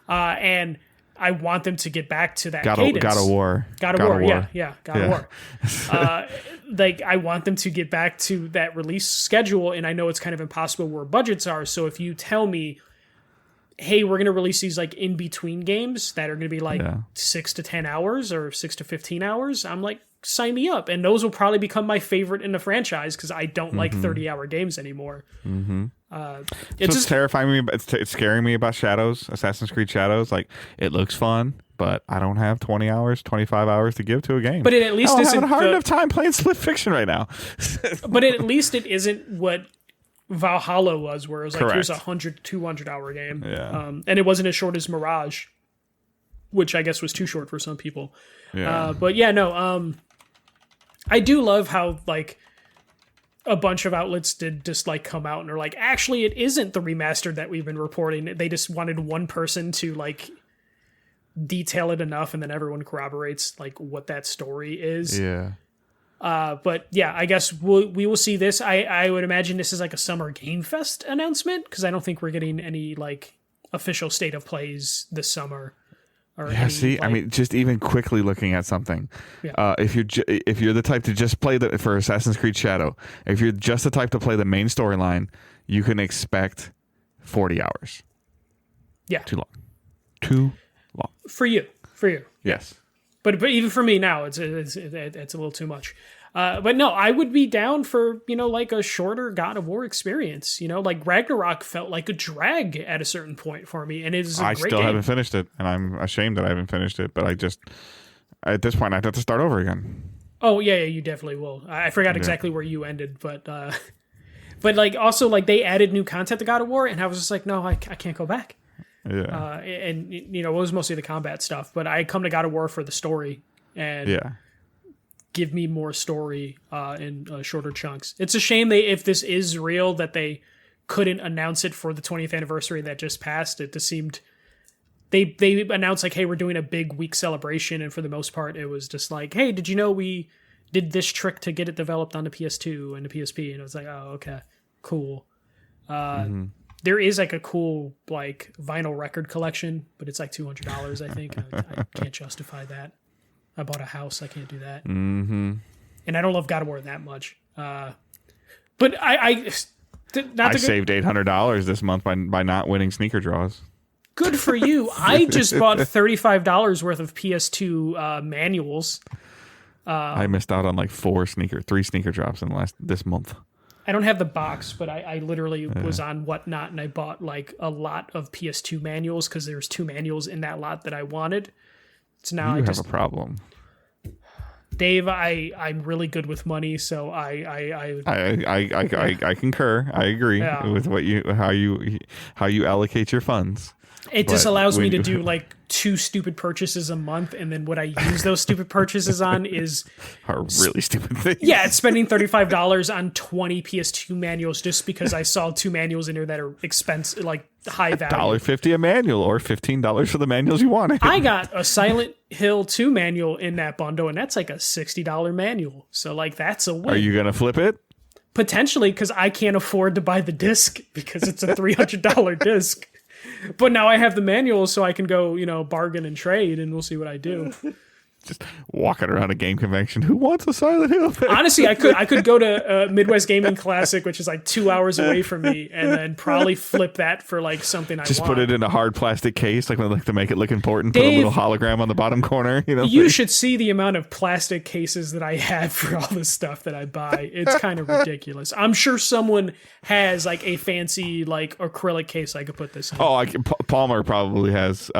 And I want them to get back to that cadence. God of War. God of War. God of War. Like, I want them to get back to that release schedule, and I know it's kind of impossible where budgets are. So if you tell me, hey, we're going to release these like in between games that are going to be like 6 to 10 hours or 6 to 15 hours, I'm like, sign me up. And those will probably become my favorite in the franchise because I don't like 30-hour games anymore. It's just terrifying me. It's scaring me about Shadows, Assassin's Creed Shadows. Like, it looks fun, but I don't have 20 hours, 25 hours to give to a game. But it at least isn't having a hard enough time playing Split Fiction right now. But at least it isn't what Valhalla was, where it was like, here's a 100, 200-hour game. Yeah. And it wasn't as short as Mirage, which I guess was too short for some people. Yeah. But yeah, no, I do love how like a bunch of outlets did just like come out and are like, actually, it isn't the remastered that we've been reporting. They just wanted one person to like detail it enough, and then everyone corroborates like what that story is. Yeah. But yeah, I guess we will see this. I would imagine this is like a Summer Game Fest announcement, because I don't think we're getting any like official state of plays this summer. I mean, just even quickly looking at something, if you're the type to just play for Assassin's Creed Shadow, if you're just the type to play the main storyline, you can expect 40 hours. Yeah, too long for you. Yes, but even for me now, it's a little too much. But no, I would be down for, like a shorter God of War experience. Like Ragnarok felt like a drag at a certain point for me, and it is a great game. Haven't finished it, and I'm ashamed that I haven't finished it. But at this point, I have to start over again. Oh yeah, you definitely will. I forgot exactly where you ended, but like also like they added new content to God of War, and I was just like, no, I can't go back. Yeah, and it was mostly the combat stuff, but I come to God of War for the story, and give me more story in shorter chunks. It's a shame if this is real, that they couldn't announce it for the 20th anniversary that just passed. It just seemed they announced like, hey, we're doing a big week celebration, and for the most part it was just like, hey, did you know we did this trick to get it developed on the PS2 and the PSP? And it was like, oh, okay, cool. There is like a cool like vinyl record collection, but it's like $200, I think. I can't justify that. I bought a house. I can't do that. Mm-hmm. And I don't love God of War that much. But I saved $800 this month by not winning sneaker draws. Good for you. I just bought $35 worth of PS2 manuals. I missed out on like 3 sneaker drops in this month. I don't have the box, but I literally was on Whatnot, and I bought like a lot of PS2 manuals because there's 2 manuals in that lot that I wanted. So now you have a problem. Dave, I'm really good with money, so I concur. I agree with how you allocate your funds. It just allows me to do like 2 stupid purchases a month, and then what I use those stupid purchases on is are really stupid things. Yeah, it's spending $35 on 20 PS2 manuals just because I saw 2 manuals in there that are expensive, like high value. $1.50 a manual, or $15 for the manuals you wanted. I got a Silent Hill 2 manual in that bundle, and that's like a $60 manual. So like that's a win. Are you gonna flip it? Potentially, because I can't afford to buy the disc because it's a $300 disc. But now I have the manual, so I can go, bargain and trade, and we'll see what I do. Just walking around a game convention. Who wants a Silent Hill? Honestly, I could go to Midwest Gaming Classic, which is like 2 hours away from me, and then probably flip that for like something I want. Just put it in a hard plastic case, like to make it look important. Put a little hologram on the bottom corner. You should see the amount of plastic cases that I have for all the stuff that I buy. It's kind of ridiculous. I'm sure someone has like a fancy like acrylic case I could put this in. Oh, Palmer probably has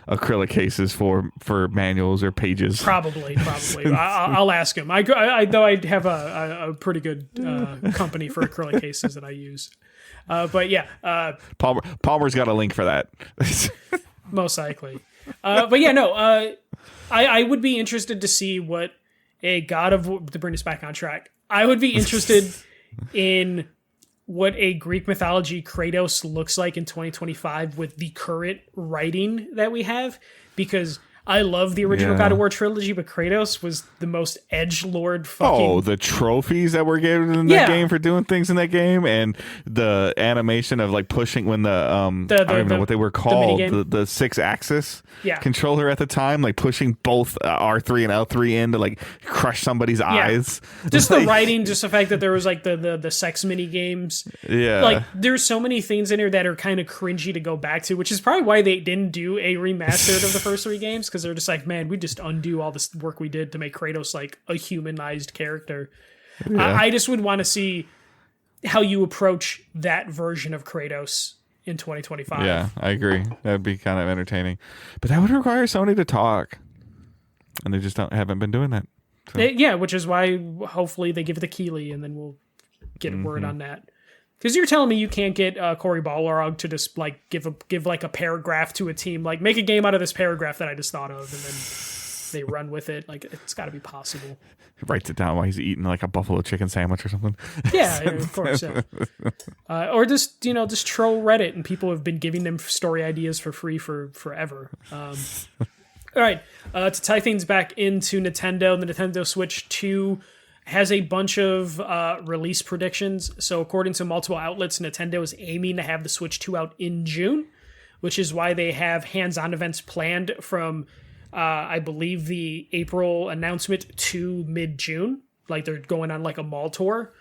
acrylic cases for manuals or pages. Probably. I'll ask him. I though I have a pretty good company for acrylic cases that I use. But yeah, Palmer's got a link for that. Most likely. But yeah, no. I would be interested to see what a God of War, to bring us back on track. I would be interested in what a Greek mythology Kratos looks like in 2025 with the current writing that we have, because I love the original God of War trilogy, but Kratos was the most edgelord fucking... Oh, the trophies that were given in that game for doing things in that game, and the animation of like pushing when I don't even know what they were called, the 6-axis controller at the time, like pushing both R3 and L3 in to like crush somebody's eyes. Just the writing, just the fact that there was like the sex mini games. Yeah. Like there's so many things in there that are kind of cringy to go back to, which is probably why they didn't do a remastered of the first 3 games, because they're just like, man, we just undo all this work we did to make Kratos like a humanized character. I just would want to see how you approach that version of Kratos in 2025. Yeah, I agree. That would be kind of entertaining, but that would require Sony to talk, and they just haven't been doing that. So. Which is why hopefully they give it the Keeley, and then we'll get word on that. Because you're telling me you can't get Cory Balrog to just like give like a paragraph to a team, like make a game out of this paragraph that I just thought of, and then they run with it. Like it's got to be possible. He writes it down while he's eating like a buffalo chicken sandwich or something. Yeah, of course. Yeah. Or just just troll Reddit, and people have been giving them story ideas for free for forever. All right, to tie things back into Nintendo, the Nintendo Switch 2 has a bunch of release predictions. So according to multiple outlets, Nintendo is aiming to have the Switch 2 out in June, which is why they have hands-on events planned from, I believe, the April announcement to mid-June. Like they're going on like a mall tour.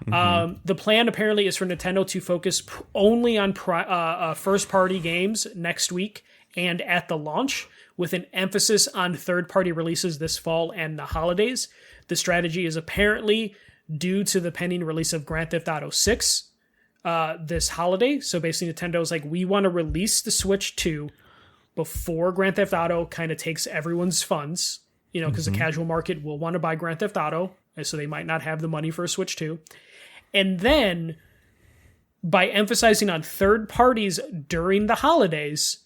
The plan apparently is for Nintendo to focus only on first-party games next week and at the launch, with an emphasis on third-party releases this fall and the holidays. The strategy is apparently due to the pending release of Grand Theft Auto 6 this holiday. So basically Nintendo's like, we want to release the Switch 2 before Grand Theft Auto kind of takes everyone's funds, because the casual market will want to buy Grand Theft Auto, and so they might not have the money for a Switch 2. And then by emphasizing on third parties during the holidays,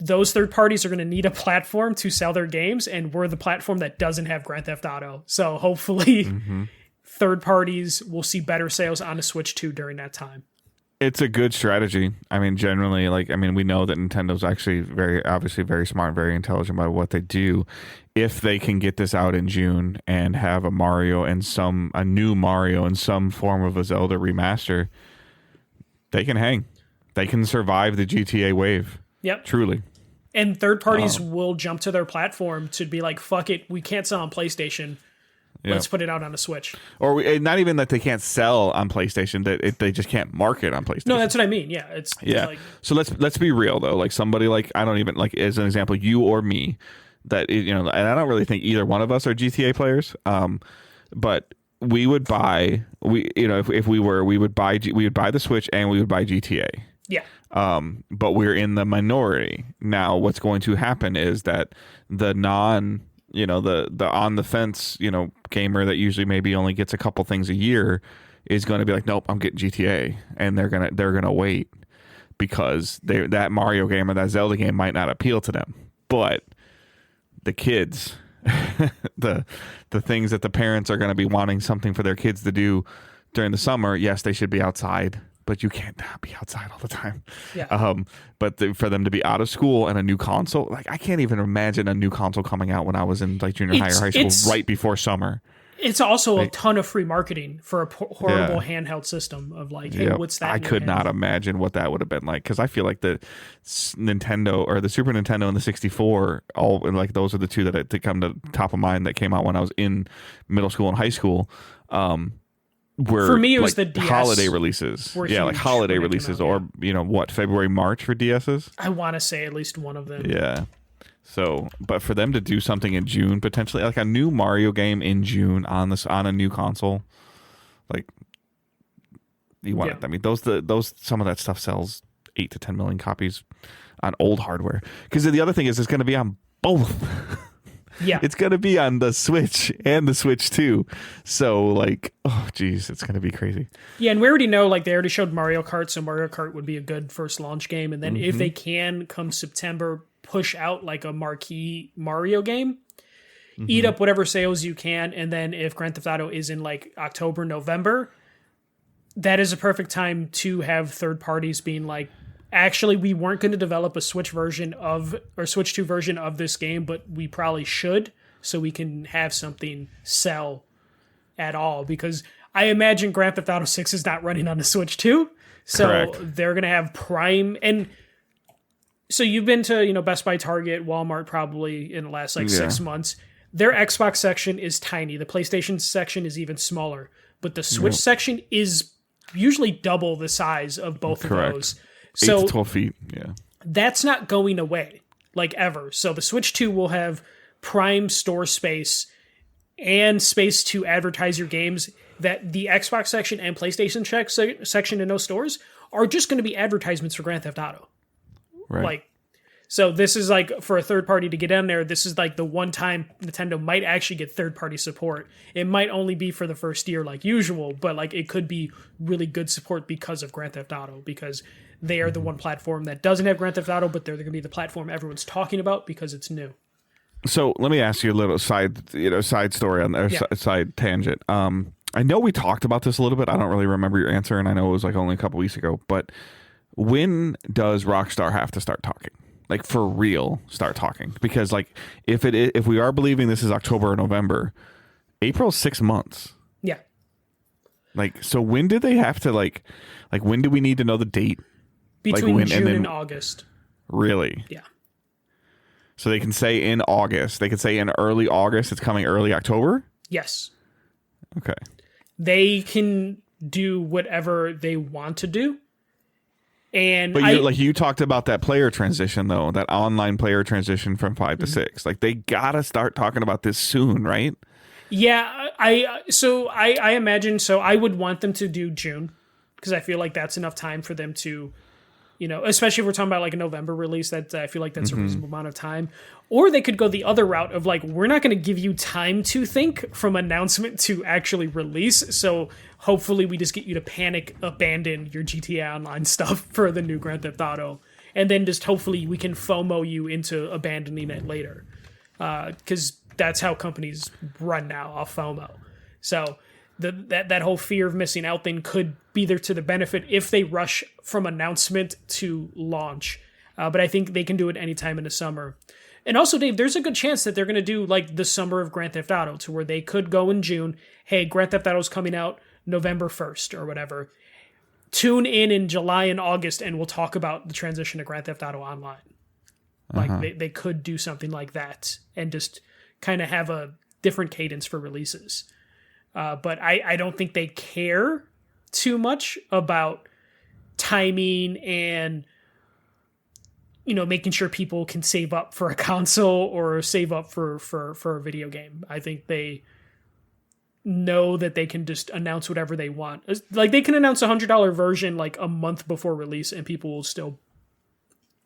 those third parties are going to need a platform to sell their games, and we're the platform that doesn't have Grand Theft Auto. So hopefully third parties will see better sales on a Switch 2 during that time. It's a good strategy. I mean, generally, we know that Nintendo's actually obviously very smart, very intelligent about what they do. If they can get this out in June and have a new Mario and some form of a Zelda remaster, they can hang. They can survive the GTA wave. Yep. Truly. And third parties will jump to their platform to be like, fuck it, we can't sell on PlayStation. Yep. Let's put it out on a Switch. Or not even that they can't sell on PlayStation, that they just can't market on PlayStation. No, that's what I mean. Yeah. It's like, so let's be real though. Like somebody like, I don't even like, as an example, you or me, that, and I don't really think either one of us are GTA players. But we would buy, if we would buy the Switch and we would buy GTA. Yeah. But we're in the minority. Now, what's going to happen is that the the on the fence, gamer that usually maybe only gets a couple things a year is going to be like, nope, I'm getting GTA, and they're gonna wait because that Mario game or that Zelda game might not appeal to them, but the kids, the things that the parents are going to be wanting something for their kids to do during the summer. Yes, they should be outside, but you can't be outside all the time. Yeah. But for them to be out of school and a new console, like I can't even imagine a new console coming out when I was in like junior high or high school right before summer. It's also a ton of free marketing for a horrible handheld system of like, hey, what's that? I could not imagine what that would have been like, because I feel like the Nintendo or the Super Nintendo and the 64, all like those are the two that come to top of mind that came out when I was in middle school and high school. Were for me, it was like the DS holiday releases. Yeah, like holiday releases, or February, March for DSs. I want to say at least one of them. Yeah. So, but for them to do something in June, potentially like a new Mario game in June on a new console, like you want it. I mean, those some of that stuff sells 8 to 10 million copies on old hardware. Because the other thing is, it's going to be on both. Yeah, it's going to be on the Switch and the Switch 2. So, like, oh, geez, it's going to be crazy. Yeah, and we already know, like, they already showed Mario Kart, so Mario Kart would be a good first launch game. And then if they can, come September, push out, like, a marquee Mario game, eat up whatever sales you can, and then if Grand Theft Auto is in, like, October, November, that is a perfect time to have third parties being like, actually, we weren't going to develop a Switch version or Switch 2 version of this game, but we probably should, so we can have something sell at all. Because I imagine Grand Theft Auto 6 is not running on the Switch 2, so correct. They're going to have Prime. And so you've been to, Best Buy, Target, Walmart probably in the last 6 months. Their Xbox section is tiny. The PlayStation section is even smaller, but the Switch section is usually double the size of both of those. 8 to 12 feet, yeah. That's not going away, like, ever. So the Switch 2 will have prime store space and space to advertise your games that the Xbox section and PlayStation section in those stores are just going to be advertisements for Grand Theft Auto. Right. Like, so this is like, for a third party to get in there, this is like the one time Nintendo might actually get third party support. It might only be for the first year like usual, but like it could be really good support because of Grand Theft Auto, because they are the one platform that doesn't have Grand Theft Auto, but they're going to be the platform everyone's talking about because it's new. So let me ask you a little side story on there, side tangent. I know we talked about this a little bit. I don't really remember your answer, and I know it was like only a couple weeks ago. But when does Rockstar have to start talking? Like, for real, start talking? Because like if we are believing this is October or November, April's 6 months. Yeah. Like, so when do they have to like when do we need to know the date? Between June and August. Really? Yeah. So they can say in August. They could say in early August. It's coming early October? Yes. Okay. They can do whatever they want to do. And but you talked about that player transition, though, that online player transition from 5 to 6. Like, they got to start talking about this soon, right? Yeah. I imagine, so I would want them to do June, because I feel like that's enough time for them to, especially if we're talking about like a November release, that I feel like that's a reasonable amount of time. Or they could go the other route of like, we're not going to give you time to think from announcement to actually release. So hopefully we just get you to abandon your GTA Online stuff for the new Grand Theft Auto. And then just hopefully we can FOMO you into abandoning it later. Because that's how companies run now, off FOMO. So that whole fear of missing out thing could be there to the benefit if they rush from announcement to launch. But I think they can do it anytime in the summer. And also, Dave, there's a good chance that they're going to do like the summer of Grand Theft Auto, to where they could go in June. Hey, Grand Theft Auto's coming out November 1st or whatever. Tune in July and August, and we'll talk about the transition to Grand Theft Auto Online. Like they could do something like that and just kind of have a different cadence for releases. But I don't think they care too much about timing and, making sure people can save up for a console or save up for a video game. I think they know that they can just announce whatever they want. Like, they can announce $100 version like a month before release, and people will still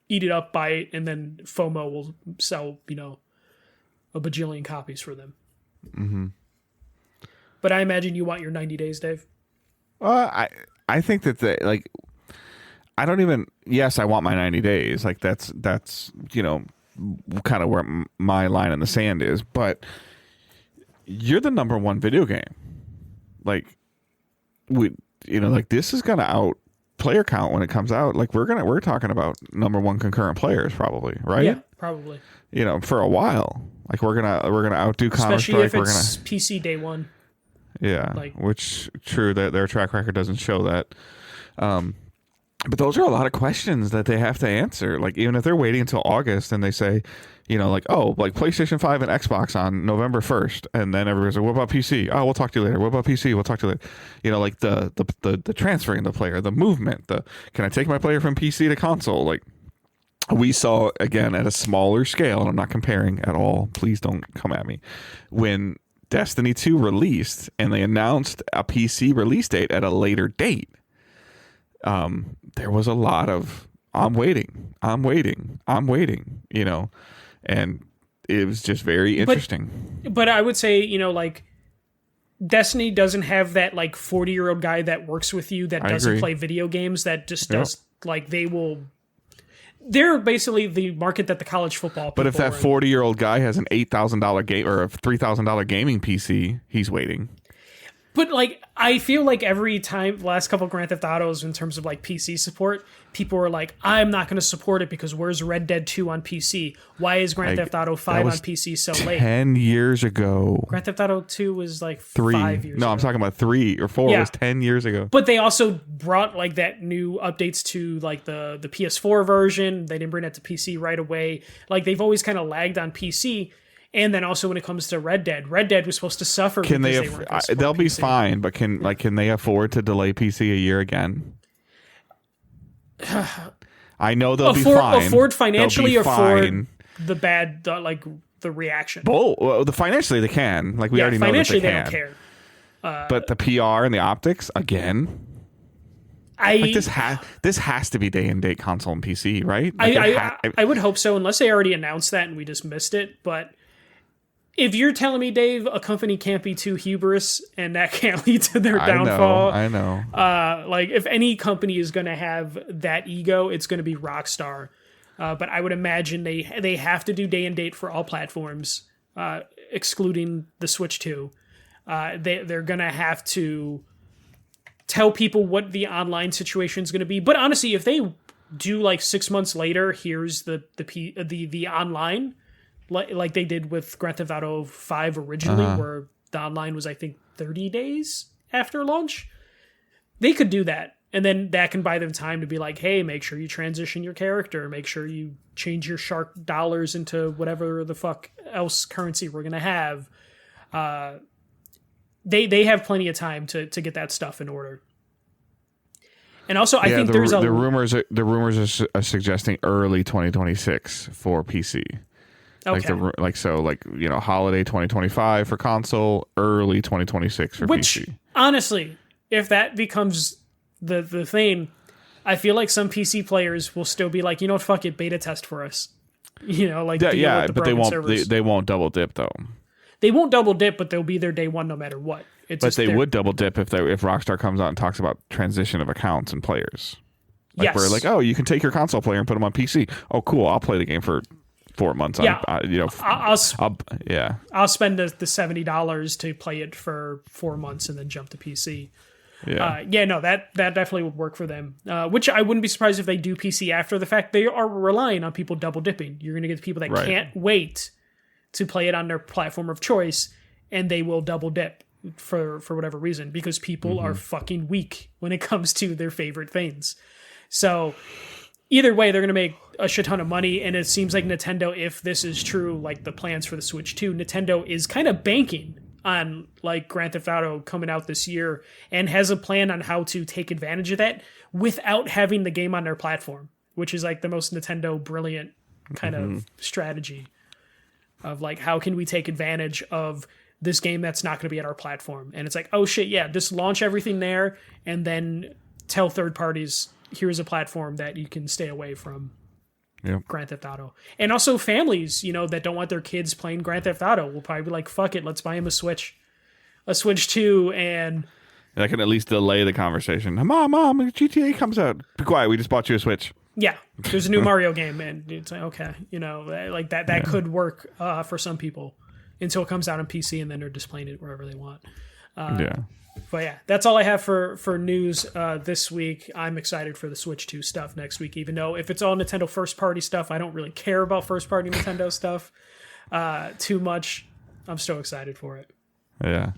eat it up, buy it, and then FOMO will sell, a bajillion copies for them. Mm-hmm. But I imagine you want your 90 days, Dave. I think that I don't even. Yes, I want my 90 days. Like that's kind of where my line in the sand is. But you're the number one video game. Like this is gonna out player count when it comes out. Like we're talking about number one concurrent players probably, right? Yeah, probably. For a while. Like we're gonna outdo Counter Especially Strike. if it's PC day one. Yeah, which true that their track record doesn't show that. But those are a lot of questions that they have to answer. Like even if they're waiting until August and they say, like PlayStation 5 and Xbox on November 1st, and then everybody's like, what about PC? Oh, we'll talk to you later. What about PC? We'll talk to you later. Like the transferring the player, the movement, can I take my player from PC to console? Like we saw again at a smaller scale, and I'm not comparing at all. Please don't come at me. When Destiny 2 released and they announced a PC release date at a later date, there was a lot of I'm waiting, and it was just very interesting. But I would say, Destiny doesn't have that 40-year-old guy that works with you that doesn't play video games, that just does they're basically the market that the college football people. But if that 40-year-old guy has an $8,000 game or a $3,000 gaming PC, he's waiting. But I feel like every time, last couple of Grand Theft Autos in terms of PC support, people were like, I'm not going to support it because where's Red Dead 2 on PC? Why is Grand Theft Auto 5 on PC so late? 10 years ago. Grand Theft Auto 2 was 3. 5 years ago. No, I'm talking about 3 or 4. Yeah. It was 10 years ago. But they also brought that new updates to the PS4 version. They didn't bring that to PC right away. They've always kind of lagged on PC. And then also when it comes to Red Dead was supposed to suffer. Can they? They'll be fine, but can they afford to delay PC a year again? I know they'll be fine. Afford financially, or afford the bad, the reaction. Well, financially they can. We already know that they can. Financially they don't care. But the PR and the optics again. This has to be day and date console and PC, right? I would hope so, unless they already announced that and we just missed it. But if you're telling me, Dave, a company can't be too hubris and that can't lead to their downfall. I know. If any company is going to have that ego, it's going to be Rockstar. But I would imagine they have to do day and date for all platforms, excluding the Switch 2. They're going to have to tell people what the online situation is going to be. But honestly, if they do 6 months later, here's the online, like they did with Grand Theft Auto 5 originally, where the online was, I think, 30 days after launch. They could do that. And then that can buy them time to be like, hey, make sure you transition your character. Make sure you change your shark dollars into whatever the fuck else currency we're going to have. They have plenty of time to get that stuff in order. And also, I think there's the rumors are suggesting early 2026 for PC. Okay. Holiday 2025 for console, early 2026 for PC. Honestly, if that becomes the thing, I feel like some PC players will still be like, fuck it, beta test for us. But they won't double dip though. They won't double dip, but they'll be there day one no matter what. They would double dip if Rockstar comes out and talks about transition of accounts and players. Yes. Where you can take your console player and put them on PC. Oh, cool! I'll play the game for 4 months. Yeah, I'll spend the $70 to play it for 4 months and then jump to PC. Yeah. That definitely would work for them. Which I wouldn't be surprised if they do PC after the fact. They are relying on people double dipping. You're going to get the people that can't wait to play it on their platform of choice, and they will double dip for whatever reason, because people are fucking weak when it comes to their favorite things. So either way, they're going to make a shit ton of money, and it seems like Nintendo, if this is true, the plans for the Switch 2, Nintendo is kind of banking on Grand Theft Auto coming out this year, and has a plan on how to take advantage of that without having the game on their platform, which is the most Nintendo brilliant kind of strategy of how can we take advantage of this game that's not going to be at our platform. And it's oh shit, yeah, just launch everything there and then tell third parties, here's a platform that you can stay away from. Grand Theft Auto. And also families, that don't want their kids playing Grand Theft Auto will probably be like, fuck it, let's buy him a Switch 2, and I can at least delay the conversation. Mom, GTA comes out. Be quiet, we just bought you a Switch. Yeah, there's a new Mario game, and it's like, okay, like that could work for some people until it comes out on PC, and then they're just playing it wherever they want. But yeah, that's all I have for news this week. I'm excited for the Switch 2 stuff next week, even though if it's all Nintendo first-party stuff, I don't really care about first-party Nintendo stuff too much. I'm still excited for it. Yeah.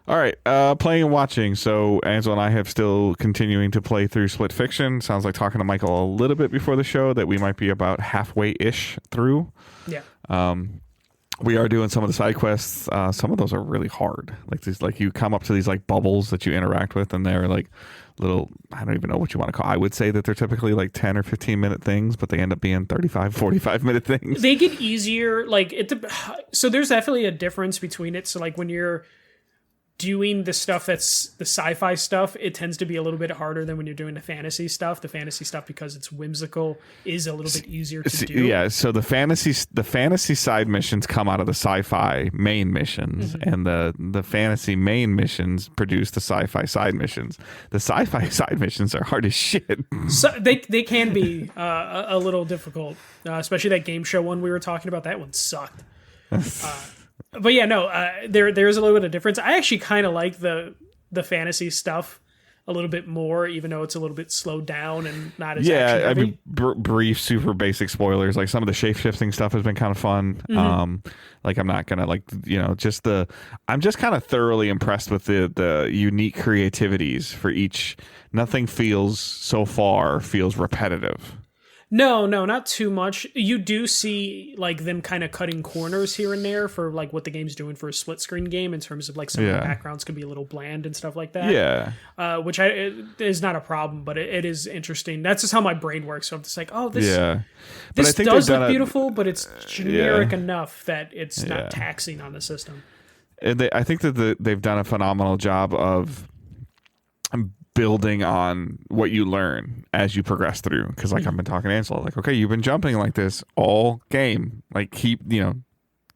All right, playing and watching. So Ansel and I have still continuing to play through Split Fiction. Sounds like talking to Michael a little bit before the show that we might be about halfway-ish through. Yeah. We are doing some of the side quests. Some of those are really hard. Like you come up to these like bubbles that you interact with, and they're like little, I don't even know what you want to call. I would say that they're typically like 10 or 15 minute things, but they end up being 35, 45 minute things. They get easier. So there's definitely a difference between it. So like when you're doing the stuff that's the sci-fi stuff, it tends to be a little bit harder than when you're doing the fantasy stuff. The fantasy stuff, because it's whimsical, is a little bit easier to do. Yeah, so the fantasy side missions come out of the sci-fi main missions, and the fantasy main missions produce the sci-fi side missions. The sci-fi side missions are hard as shit. So they can be a little difficult, especially that game show one we were talking about. That one sucked. But yeah, no, there is a little bit of difference. I actually kind of like the fantasy stuff a little bit more, even though it's a little bit slowed down and not as action heavy. I mean, brief, super basic spoilers. Like some of the shape shifting stuff has been kind of fun. Like I'm not gonna I'm just kind of thoroughly impressed with the unique creativities for each. Nothing feels repetitive. No, not too much. You do see like them kind of cutting corners here and there for like what the game's doing for a split screen game in terms of like some of the backgrounds can be a little bland and stuff like that. Yeah. Which is not a problem, but it is interesting. That's just how my brain works. So I'm just like, oh, this does look beautiful, but it's generic enough that it's not taxing on the system. And I think that they've done a phenomenal job of building on what you learn as you progress through, because like I've been talking to Ansel, like, okay, you've been jumping like this all game, like keep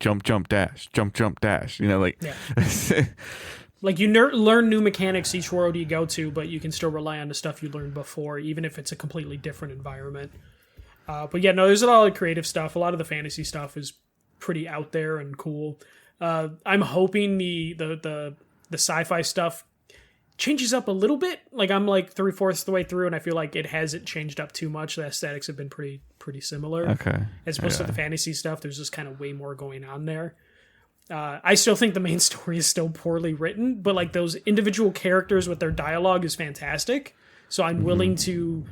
jump dash, like like you learn new mechanics each world you go to, but you can still rely on the stuff you learned before, even if it's a completely different environment. But yeah, no, there's a lot of creative stuff. A lot of the fantasy stuff is pretty out there and cool. I'm hoping the sci-fi stuff changes up a little bit. Like I'm like 3/4 of the way through, and I feel like it hasn't changed up too much. The aesthetics have been pretty similar. Okay. As opposed to the fantasy stuff, there's just kind of way more going on there. I still think the main story is still poorly written, but like those individual characters with their dialogue is fantastic. So I'm willing to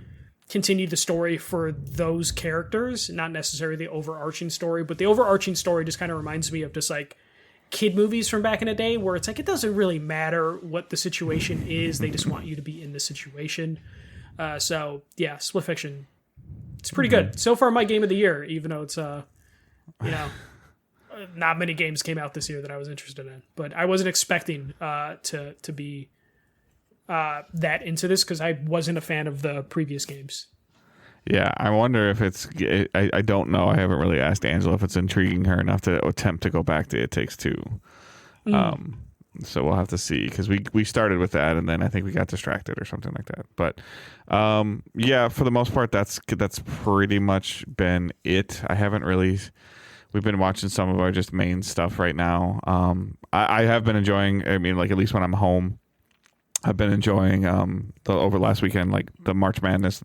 continue the story for those characters, not necessarily the overarching story, but the overarching story just kind of reminds me of just like kid movies from back in the day where it's like it doesn't really matter what the situation is, they just want you to be in the situation. So yeah, Split Fiction, it's pretty good so far. My game of the year, even though it's not many games came out this year that I was interested in, but I wasn't expecting to be that into this because I wasn't a fan of the previous games. Yeah, I wonder if it's. I don't know. I haven't really asked Angela if it's intriguing her enough to attempt to go back to It Takes Two. So we'll have to see, because we started with that and then I think we got distracted or something like that. But yeah, for the most part, that's pretty much been it. I haven't really. We've been watching some of our just main stuff right now. I have been enjoying. I mean, like at least when I'm home. I've been enjoying over last weekend, like the March Madness,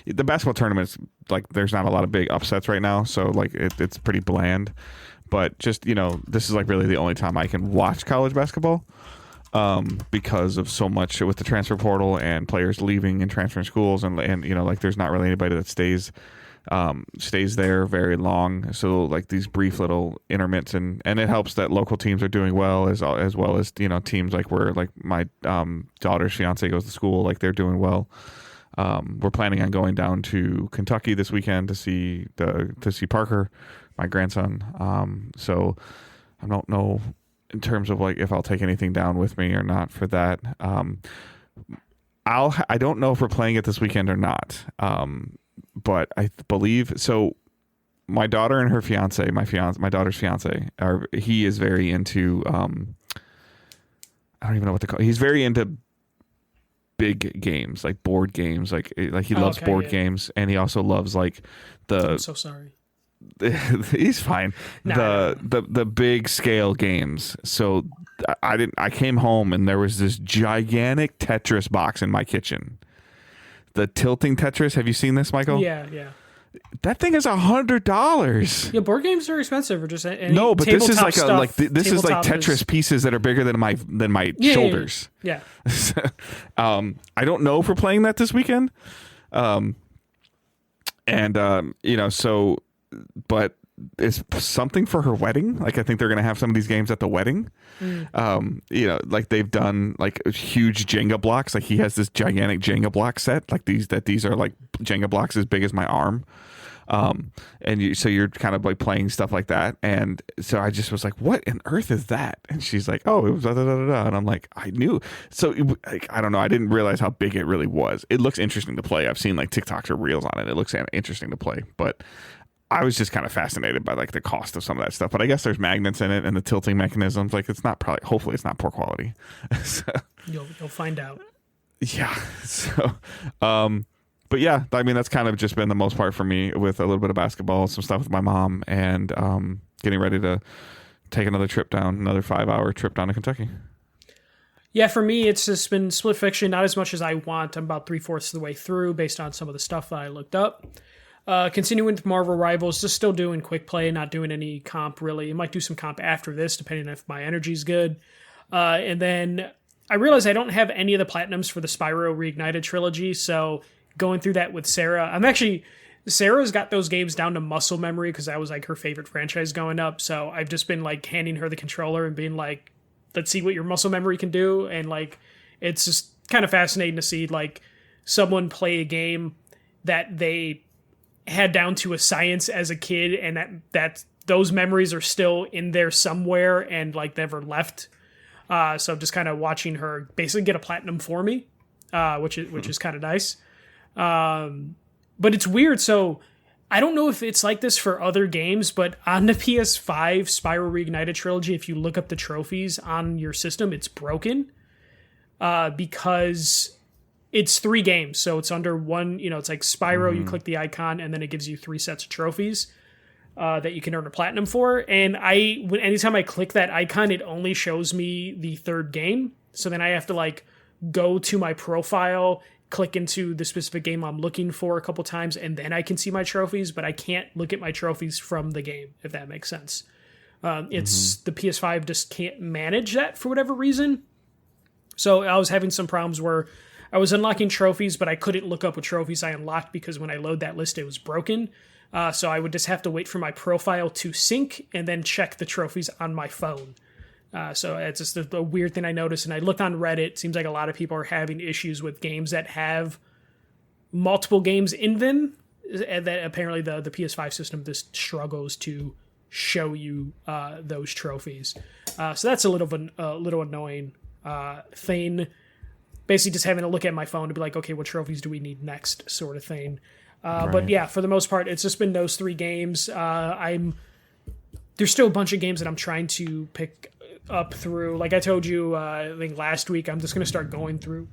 the basketball tournaments. Like, there's not a lot of big upsets right now, so like it's pretty bland. But just this is like really the only time I can watch college basketball because of so much with the transfer portal and players leaving and transferring schools, and like there's not really anybody that stays there very long. So like these brief little intermits, and it helps that local teams are doing well as well as teams like where like my daughter's fiance goes to school, like they're doing well. We're planning on going down to Kentucky this weekend to see Parker, my grandson. So I don't know in terms of like if I'll take anything down with me or not for that. I don't know if we're playing it this weekend or not. but I believe so. My daughter and her fiance, my daughter's fiance, he is very into. I don't even know what to call. He's very into big games, like board games, like he loves board games, and he also loves like the. I'm so sorry. He's fine. The big scale games. So I came home and there was this gigantic Tetris box in my kitchen. The tilting Tetris. Have you seen this, Michael? Yeah. That thing is $100. Yeah, board games are expensive, or just any no, but this is like this is like tabletop Tetris pieces that are bigger than my shoulders. Yeah. I don't know if we're playing that this weekend. So, but it's something for her wedding. Like I think they're gonna have some of these games at the wedding. Like they've done like huge Jenga blocks. Like he has this gigantic Jenga block set. Like these are like Jenga blocks as big as my arm. So you're kind of like playing stuff like that. And so I just was like, what on earth is that? And she's like, oh, it was da, da, da, da, da. And I'm like, I knew. So I don't know. I didn't realize how big it really was. It looks interesting to play. I've seen like TikToks or reels on it. It looks interesting to play, but I was just kind of fascinated by like the cost of some of that stuff. But I guess there's magnets in it and the tilting mechanisms. Like it's not hopefully it's not poor quality. So, you'll find out. Yeah. So, but yeah, I mean, that's kind of just been the most part for me, with a little bit of basketball, some stuff with my mom, and getting ready to take another 5-hour trip down to Kentucky. Yeah, for me, it's just been split fiction, not as much as I want. I'm about 3/4 of the way through based on some of the stuff that I looked up. Continuing with Marvel Rivals, just still doing quick play, not doing any comp really. I might do some comp after this, depending on if my energy's good. And then I realize I don't have any of the platinums for the Spyro Reignited trilogy, so going through that with Sarah, Sarah's got those games down to muscle memory because that was like her favorite franchise going up. So I've just been like handing her the controller and being like, let's see what your muscle memory can do. And like, it's just kind of fascinating to see like someone play a game that they had down to a science as a kid, and that those memories are still in there somewhere and like never left. So just kind of watching her basically get a platinum for me, which is kind of nice. But it's weird. So I don't know if it's like this for other games, but on the PS5 Spyro Reignited trilogy, if you look up the trophies on your system, it's broken, because it's 3 games. So it's under one, it's like Spyro, you click the icon and then it gives you 3 sets of trophies, that you can earn a platinum for. And anytime I click that icon, it only shows me the 3rd game. So then I have to like go to my profile, click into the specific game I'm looking for a couple times, and then I can see my trophies, but I can't look at my trophies from the game, if that makes sense. It's the PS5 just can't manage that for whatever reason. So I was having some problems where I was unlocking trophies, but I couldn't look up what trophies I unlocked because when I load that list, it was broken. So I would just have to wait for my profile to sync and then check the trophies on my phone. So it's just a weird thing I noticed. And I looked on Reddit. It seems like a lot of people are having issues with games that have multiple games in them. And that apparently the PS5 system just struggles to show you those trophies. So that's a little annoying thing. Basically just having to look at my phone to be like, okay, what trophies do we need next, sort of thing. Right. But yeah, for the most part, it's just been those 3 games. There's still a bunch of games that I'm trying to pick up through. Like I told you, I think last week, I'm just going to start going through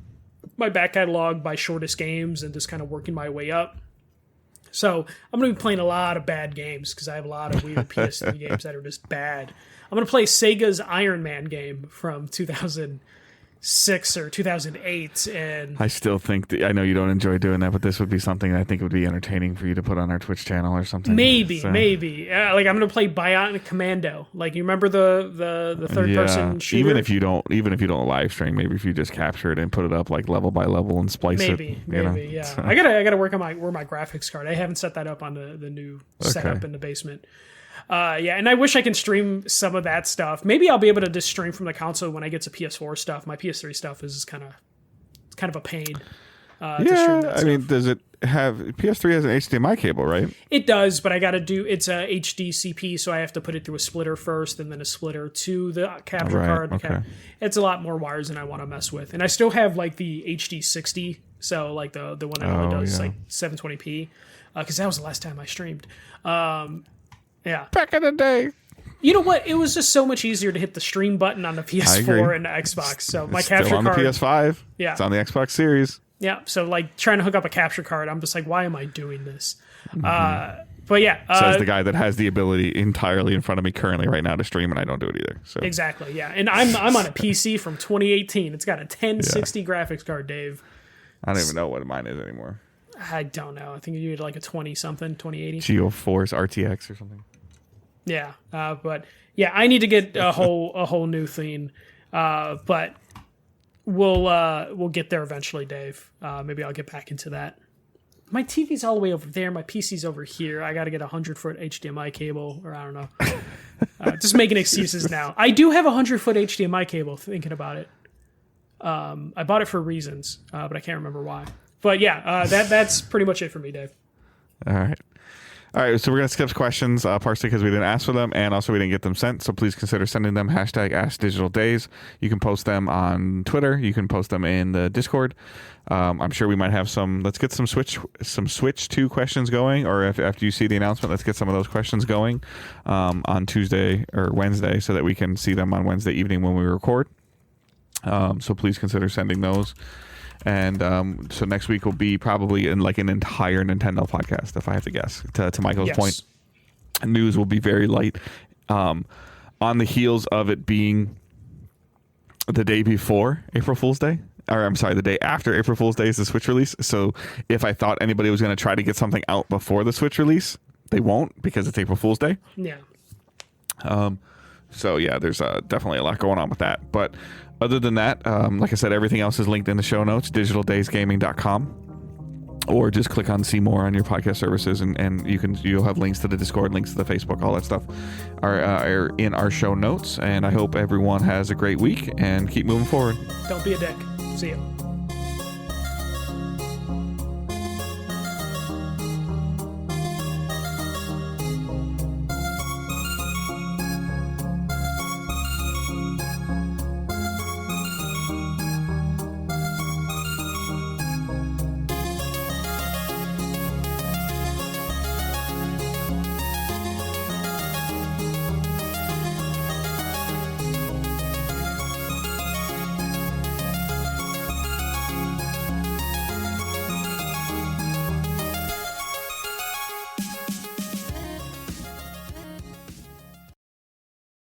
my back catalog by shortest games and just kind of working my way up. So I'm going to be playing a lot of bad games because I have a lot of weird PS3 games that are just bad. I'm going to play Sega's Iron Man game from 2006 or 2008, and I still think I know you don't enjoy doing that, but this would be something I think would be entertaining for you to put on our Twitch channel or something. Maybe. Like I'm gonna play Bionic Commando. Like you remember the third person shooter. Even if you don't live stream, maybe if you just capture it and put it up like level by level and splice it. Maybe. Yeah. So. I gotta work on my graphics card. I haven't set that up on the new setup in the basement. And I wish I can stream some of that stuff. Maybe I'll be able to just stream from the console when I get to PS4 stuff. My PS3 stuff is kind of a pain. To stream that stuff. Does it have PS3 has an HDMI cable, right? It does, but I got to do it's a HDCP, so I have to put it through a splitter first, and then a splitter to the capture card. Okay. It's a lot more wires than I want to mess with, and I still have like the HD60 So like the one that only does like 720p, because that was the last time I streamed. Yeah, back in the day. You know what? It was just so much easier to hit the stream button on the PS4 and the Xbox. So my capture card on the PS5. Yeah, it's on the Xbox Series. Yeah, so like trying to hook up a capture card, I'm just like, why am I doing this? But yeah, says the guy that has the ability entirely in front of me currently right now to stream, and I don't do it either. So exactly, yeah, and I'm on a PC from 2018. It's got a 1060 graphics card, Dave. I don't even know what mine is anymore. I don't know. I think you need like a 20-something, 2080. GeoForce RTX or something. Yeah, but yeah, I need to get a whole new thing, but we'll get there eventually, Dave. Maybe I'll get back into that. My TV's all the way over there. My PC's over here. I got to get a 100-foot HDMI cable, or I don't know. Just making excuses now. I do have a 100-foot HDMI cable. Thinking about it, I bought it for reasons, but I can't remember why. But yeah, that's pretty much it for me, Dave. All right, so we're going to skip questions, partially because we didn't ask for them, and also we didn't get them sent, so please consider sending them, #AskDigitalDays. You can post them on Twitter. You can post them in the Discord. I'm sure we might have some. Let's get some Switch 2 questions going, or after you see the announcement, let's get some of those questions going on Tuesday or Wednesday so that we can see them on Wednesday evening when we record. So please consider sending those. And so next week will be probably in like an entire Nintendo podcast, if I have to guess. To Michael's point, news will be very light. On the heels of it being the day before April Fool's Day, or I'm sorry, the day after April Fool's Day is the Switch release. So if I thought anybody was going to try to get something out before the Switch release, they won't because it's April Fool's Day. Yeah. So yeah, there's definitely a lot going on with that, but. Other than that, like I said, everything else is linked in the show notes, digitaldaysgaming.com, or just click on see more on your podcast services, and you'll have links to the Discord, links to the Facebook, all that stuff are in our show notes. And I hope everyone has a great week and keep moving forward. Don't be a dick. See ya.